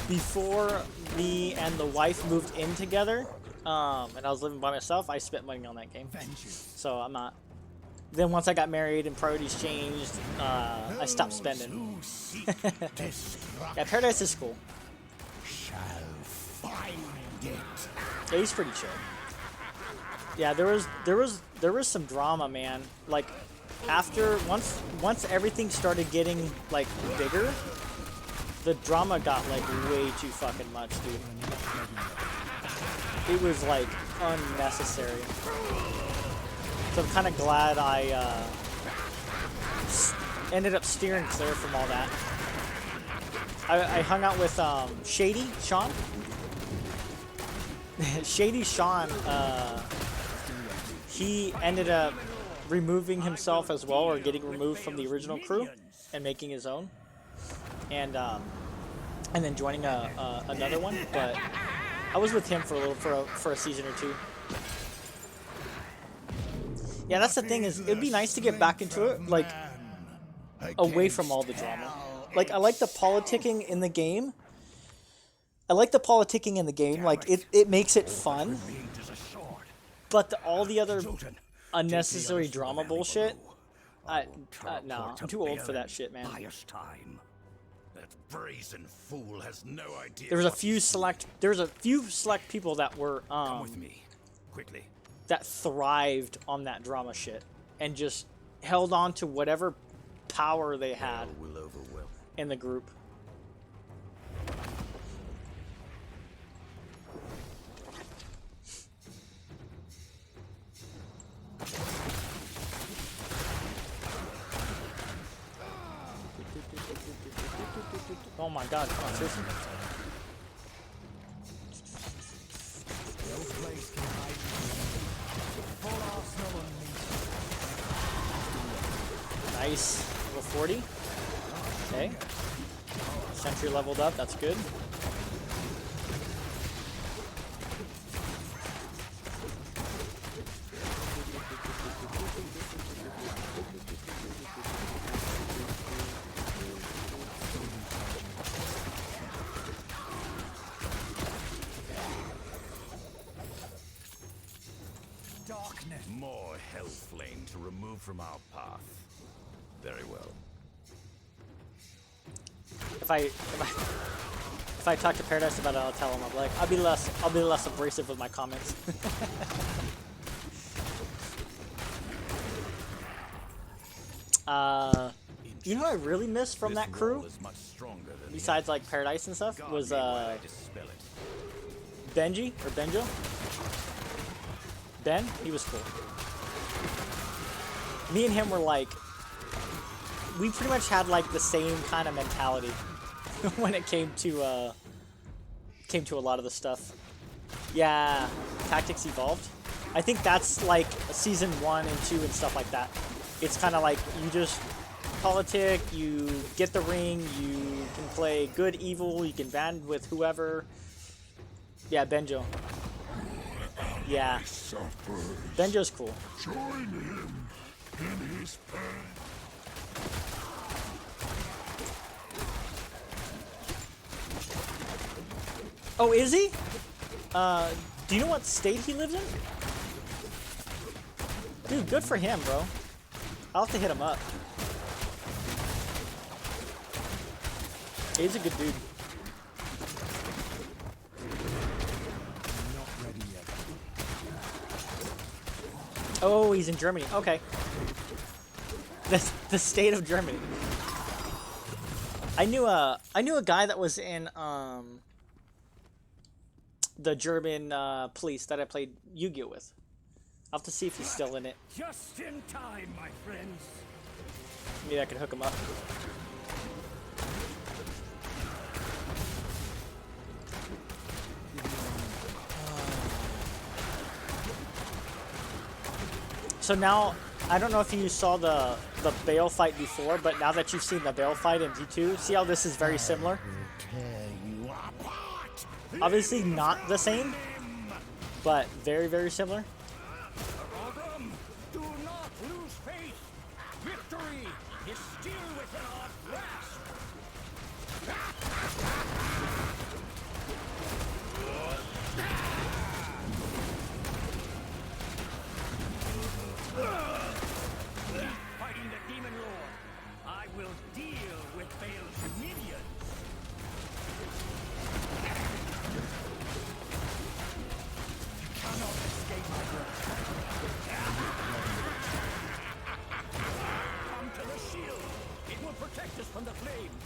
Before me and the wife moved in together, and I was living by myself, I spent money on that game. So I'm not. Then once I got married and priorities changed, I stopped spending. Yeah, Paradise is cool. Yeah, he's pretty chill. Yeah, there was some drama, man. Like after once everything started getting like bigger, the drama got like way too fucking much, dude. It was like unnecessary. So I'm kind of glad I ended up steering clear from all that. I hung out with Shady Sean. Shady Sean, he ended up removing himself as well, or getting removed from the original crew and making his own, and then joining another one. But I was with him for a season or two. Yeah, that's the thing, is it'd be nice to get back into it, like away from all the drama. Like I like the politicking in the game. I like the politicking in the game. Like it makes it fun. But all the other unnecessary drama bullshit, no, I'm too old for that shit, man. That brazen fool has no idea. There's a few select people that were Come with me, quickly. that thrived on that drama shit and just held on to whatever power they had in the group. Oh my god, come on, seriously? Nice. Level 40. Okay. Sentry leveled up, that's good. More hell flame to remove from our path. Very well. If I talk to Paradise about it, I'll tell him. I'll be less abrasive with my comments. You know what I really miss from that crew? Besides like Paradise and stuff, was Benji or Benjo. Ben, he was cool. Me and him were like, we pretty much had like the same kind of mentality when it came to a lot of the stuff. Yeah, Tactics Evolved. I think that's like season 1 and 2 and stuff like that. It's kind of like you just politic, you get the ring, you can play good, evil, you can band with whoever. Yeah, Benjo. Yeah. Benjo's cool. Join him in his pain. Oh, is he? Do you know what state he lives in? Dude, good for him, bro. I'll have to hit him up. He's a good dude. Oh, he's in Germany. Okay. The state of Germany. I knew a guy that was in the German police that I played Yu-Gi-Oh with. I'll have to see if he's still in it. Just in time, my friends. Maybe I can hook him up. So now, I don't know if you saw the Bale fight before, but now that you've seen the Bale fight in D2, see how this is very similar? Obviously not the same, but very, very similar. Do not lose faith. Victory is still within our grasp. Fighting the Demon Lord, I will deal with Bale's minions. You cannot escape my grasp. Come to the shield. It will protect us from the flames.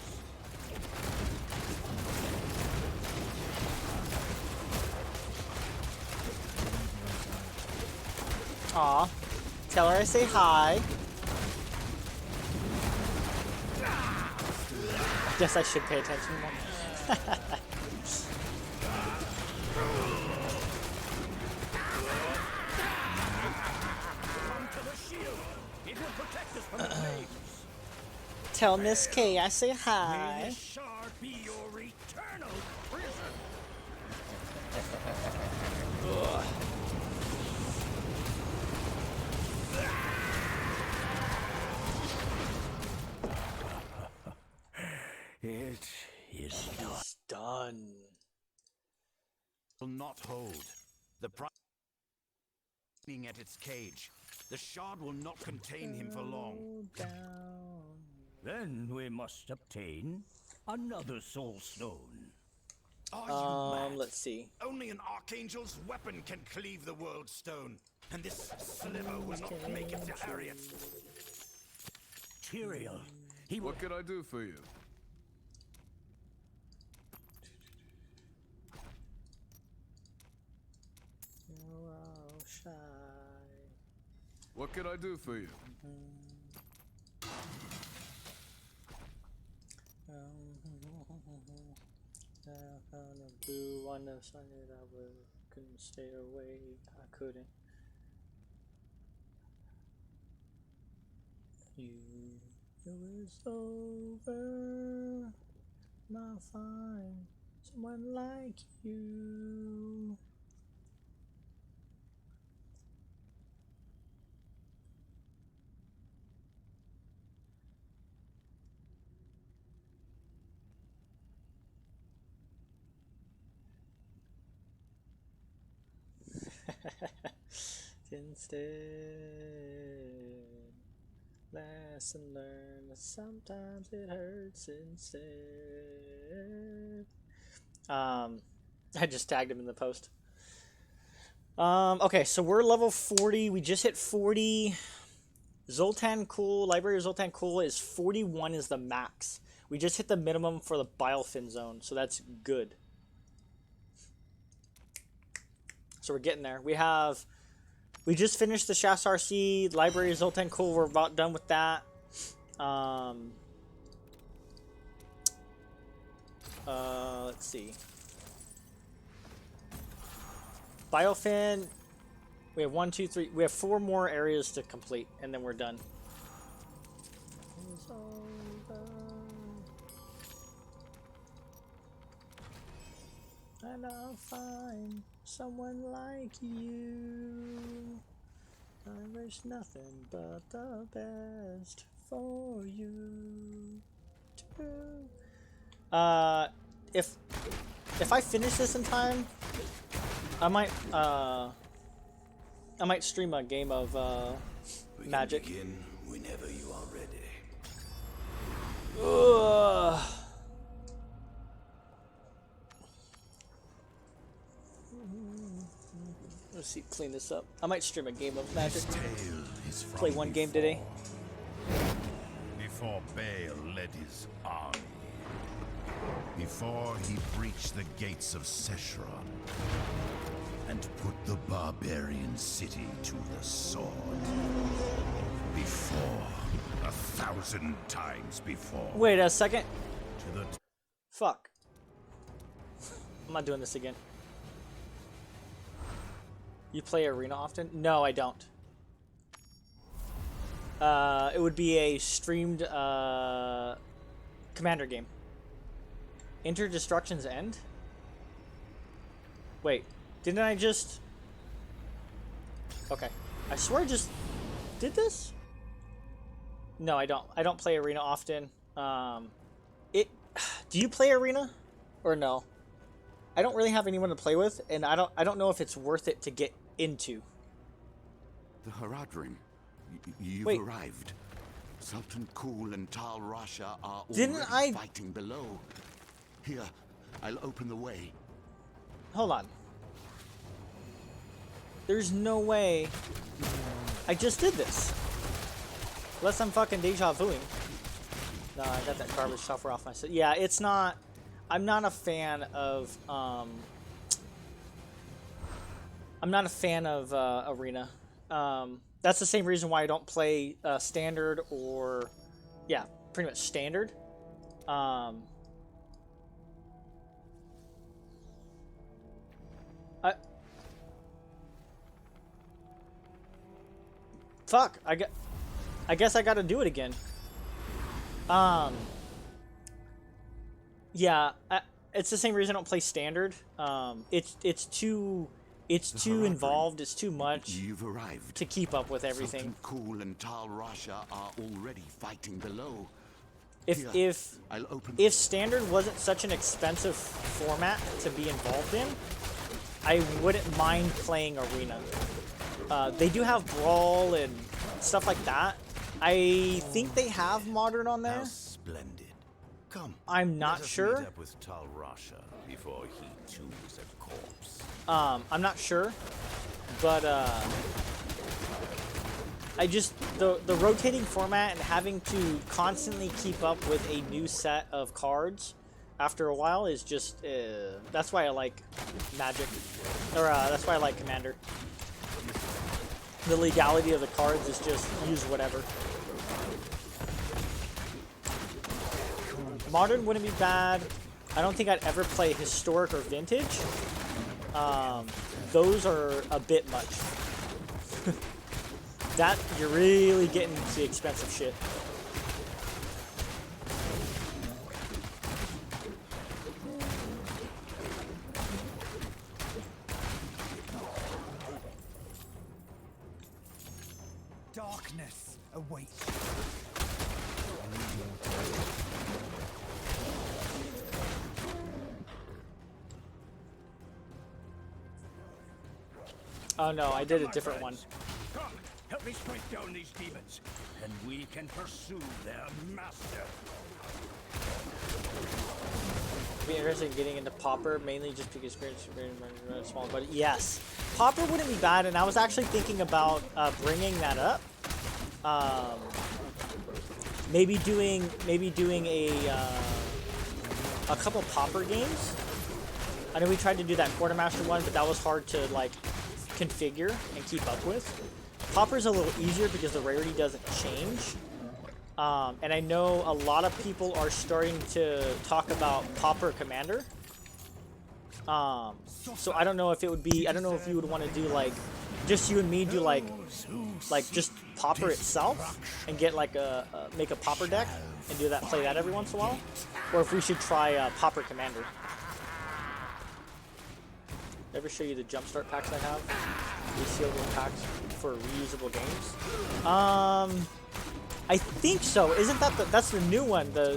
Aw. Tell her I say hi. Guess I should pay attention more. Come to the shield. It will protect us from the flames. Tell Miss K I say May hi. this shard be your eternal prison. It is done. It's done. will not hold. The prize being at its cage. The shard will not contain him for long. Then we must obtain another soul stone. Are you mad? Let's see. Only an archangel's weapon can cleave the world stone, and this sliver will not make it to Harriet. Tyrael, he will... What can I do for you? What can I do for you? Blue one decided couldn't stay away. I couldn't. It was over. Not fine. Someone like you. Instead, lesson learned. Sometimes it hurts instead. I just tagged him in the post. Okay, so we're level 40. We just hit 40. Zoltan Kuhl, Library of Zoltan Kuhl is 41 is the max. We just hit the minimum for the Bilefen zone, so that's good. So we're getting there. We just finished the Shas RC, Library of Zoltan Kuhl. We're about done with that. Let's see. Bilefen, we have 1, 2, 3. We have 4 more areas to complete, and then we're done. It's over. And I'll find someone like you. I wish nothing but the best for you too. If I finish this in time, I might stream a game of Magic. We can begin whenever you are ready. Ugh. Let's see, clean this up. I might stream a game of Magic. Play one game today. Before Baal led his army. Before he breached the gates of Sescheron and put the barbarian city to the sword. Before, 1,000 times before. Wait a second. To the Fuck. I'm not doing this again. You play Arena often? No, I don't. It would be a streamed Commander game. Enter Destruction's End? Wait, didn't I just... Okay. I swear I just did this? No, I don't. I don't play Arena often. Do you play Arena? Or no? I don't really have anyone to play with, and I don't know if it's worth it to get into. The Haradrim, you've Wait. arrived. Sultan Kuhl and Tal Rasha are Didn't already I- fighting below. Here, I'll open the way. Hold on. There's no way I just did this. Unless I'm fucking deja vuing. No, I got that garbage software off my set. Yeah, it's not... I'm not a fan of... I'm not a fan of Arena. That's the same reason why I don't play Standard or... Yeah, pretty much Standard. Fuck, I guess I gotta do it again. Yeah, it's the same reason I don't play Standard. It's too involved. It's too much You've arrived. to keep up with everything. Sultan Kuhl and Tal Rasha are already fighting below. If I'll open if Standard wasn't such an expensive format to be involved in, I wouldn't mind playing Arena. They do have Brawl and stuff like that. I think they have Modern on there. How splendid. Come. I'm not sure. Meet up with Tal Rasha before he too is a corpse. I'm not sure, but I just the rotating format and having to constantly keep up with a new set of cards after a while is just that's why I like Magic, or that's why I like Commander. The legality of the cards is just use whatever. Modern wouldn't be bad. I don't think I'd ever play Historic or Vintage. Those are a bit much. That, you're really getting into the expensive shit. Darkness awaits. Oh no, I did a different one. Come, help me strike down these demons, and we can pursue their master. I'd be interested in getting into Pauper, mainly just because experience is small, but yes. Pauper wouldn't be bad, and I was actually thinking about bringing that up. Maybe doing a couple Pauper games. I know we tried to do that Quartermaster one, but that was hard to like configure and keep up with. Pauper's a little easier because the rarity doesn't change. And I know a lot of people are starting to talk about Pauper Commander. So I don't know if it would be, I don't know if you would want to do like, just you and me do like just Pauper itself and get like make a Pauper deck and do that, play that every once in a while. Or if we should try Pauper Commander. Ever show you the jumpstart packs I have? These sealed packs for reusable games. I think so. Isn't that that's the new one? The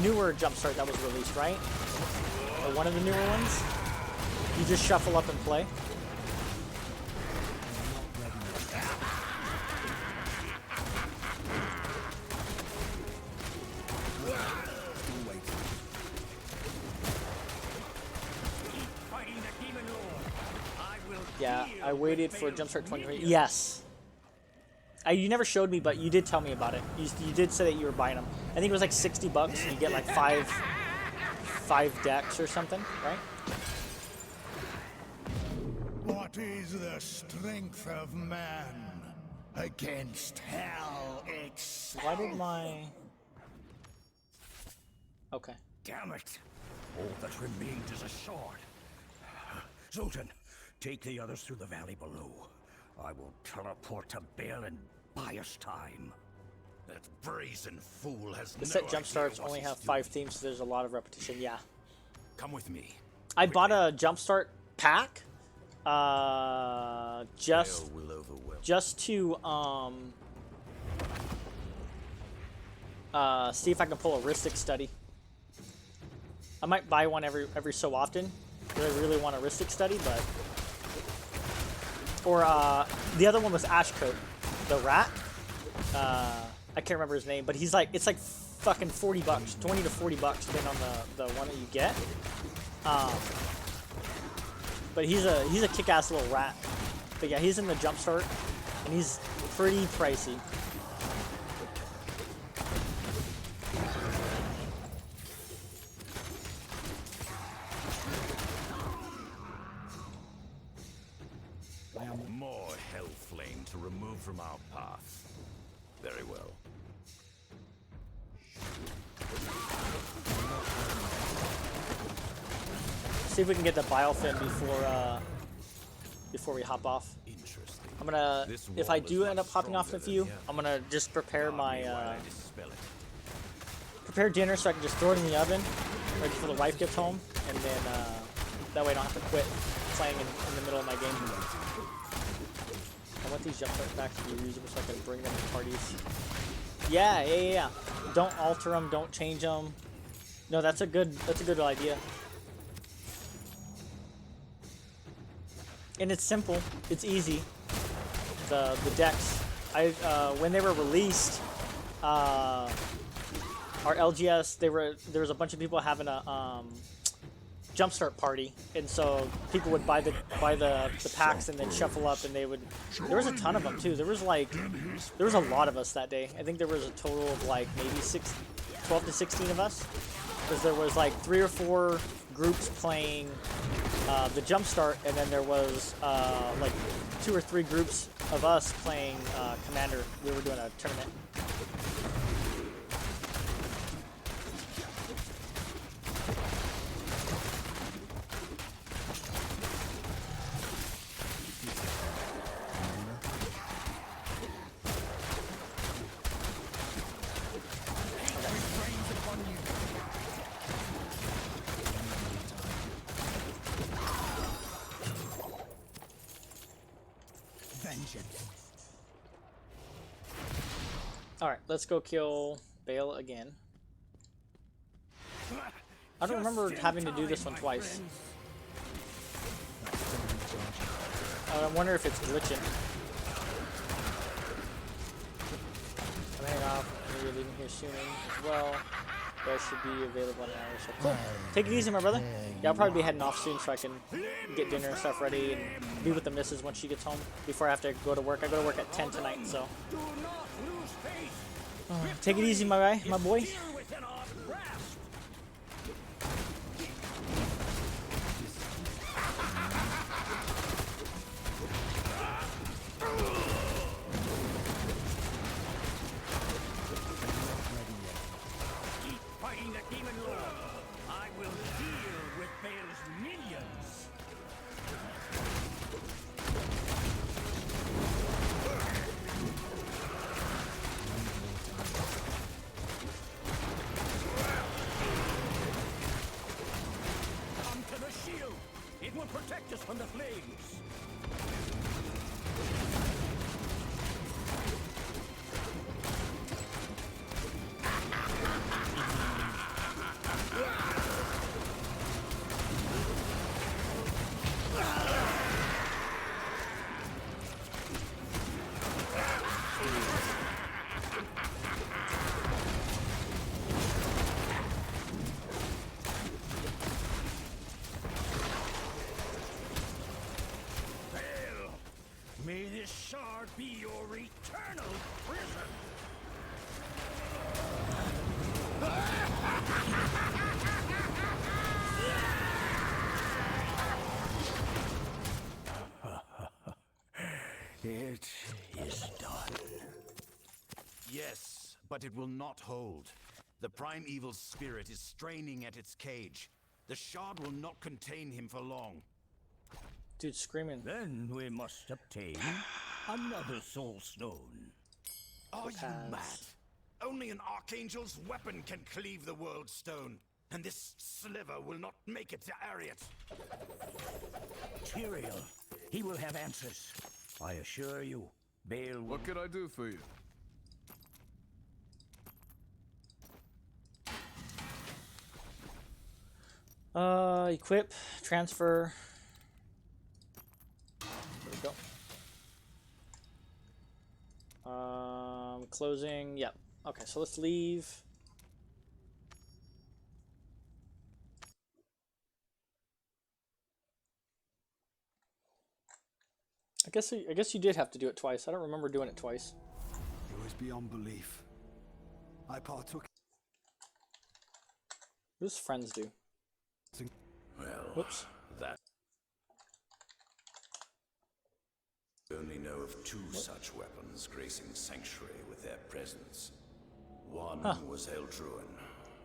newer jumpstart that was released, right? Or one of the newer ones? You just shuffle up and play. Yeah, I waited for Jumpstart 2020. Yes. You never showed me, but you did tell me about it. You did say that you were buying them. I think it was like $60 and you get like five decks or something, right? What is the strength of man against hell itself? Why did my... Okay. Damn it! All that remains is a sword. Zoltan, take the others through the valley below. I will teleport to Bale and buy us time. That brazen fool has The set jumpstarts only have 5 themes, so there's a lot of repetition. Yeah. Come with me. I bought a jumpstart pack. Just to see if I can pull a Ristic study. I might buy one every so often. I really want a Ristic study, but or the other one was Ashcoat, the rat. I can't remember his name, but he's like, it's like fucking $40, 20 to $40 depending on the one that you get. But he's a kick-ass little rat. But yeah, he's in the jumpstart, and he's pretty pricey. More hellflame to remove from our path. Very well. See if we can get the Bilefen before we hop off. I'm gonna, if I do end up hopping off in a few, I'm gonna just prepare my prepare dinner so I can just throw it in the oven, ready for the wife gets home, and then that way I don't have to quit playing in the middle of my game. I want these jumpstart packs to be reusable so I can bring them to parties. Yeah. Don't alter them, don't change them. No, that's a good idea. and it's simple. It's easy. The decks. When they were released, our LGS, there was a bunch of people having a jumpstart party, and so people would buy the packs and then shuffle up, and there was a ton of them too. There was a lot of us that day. I think there was a total of like maybe 12 to 16 of us, because there was like 3 or 4 groups playing the jumpstart, and then there was like 2 or 3 groups of us playing Commander. We were doing a tournament. Alright, let's go kill Bale again. I don't remember having to do this one twice. I wonder if it's glitching. I'm heading off. Maybe leaving here soon as well. That should be available in an hour or so. Cool. Take it easy, my brother. Yeah, I'll probably be heading off soon so I can get dinner and stuff ready and be with the missus once she gets home before I have to go to work. I go to work at 10 tonight, so. Take it easy, my guy, my boy. Fighting the demon lord. I will deal with Bale's minions. Come to the shield. It will protect us from the flames. May this shard be your eternal prison! It is done. Yes, but it will not hold. The primeval spirit is straining at its cage. The shard will not contain him for long. Dude screaming. Then we must obtain another soul stone. Are you mad? Only an archangel's weapon can cleave the world stone, and this sliver will not make it to Ariat. Tyrael, he will have answers. I assure you, Bale will... What can I do for you? Equip, transfer. There we go. Closing, yep. Okay, so let's leave. I guess you did have to do it twice. I don't remember doing it twice. It was beyond belief. I partook. What does friends do? Well, whoops. That. We only know of 2 such weapons gracing Sanctuary with their presence. One was Eldruin,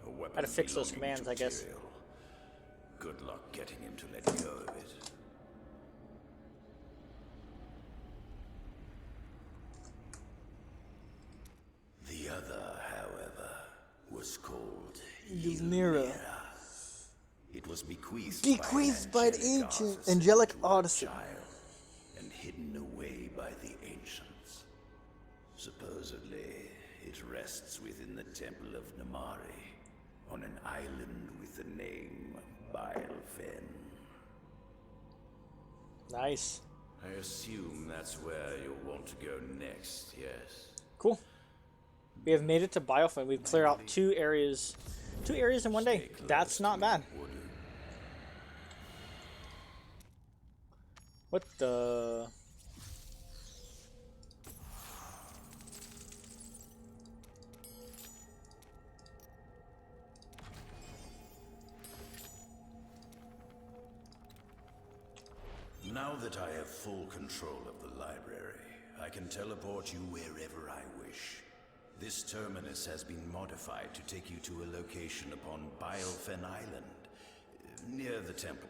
a weapon. How to fix those belonging commands, to I guess. Tyrael. Good luck getting him to let go of it. The other, however, was called Ylmira. It was bequeathed by an ancient angelic odyssey. And hidden away by the ancients. Supposedly, it rests within the temple of Namari, on an island with the name Bilefen. Nice. I assume that's where you'll want to go next, yes? Cool. We have made it to Bilefen. We've cleared out two areas in one day. That's not bad. What the... Now that I have full control of the library, I can teleport you wherever I wish. This terminus has been modified to take you to a location upon Bilefen Island, near the temple.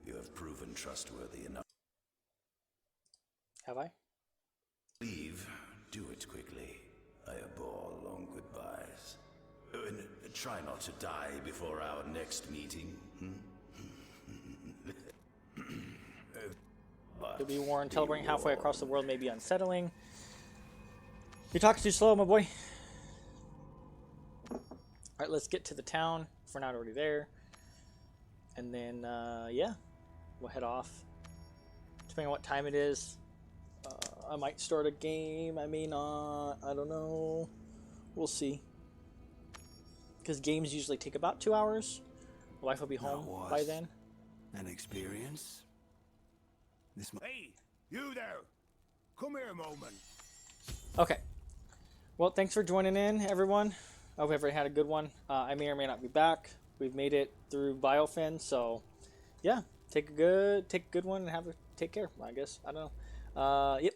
You have proven trustworthy enough. Have I? Leave. Do it quickly. I abhor long goodbyes. And try not to die before our next meeting. To be warned, teleporting halfway across the world may be unsettling. You're talking too slow, my boy. Alright, let's get to the town if we're not already there. And then, yeah, we'll head off. Depending on what time it is. I might start a game, I may not, I don't know. We'll see. Because games usually take about 2 hours. My wife will be home by then. An experience? This Hey, you there! Come here a moment. Okay. Well, thanks for joining in, everyone. I hope everyone had a good one. I may or may not be back. We've made it through Bilefen, so yeah, take a good one and take care. I guess I don't know. Yep.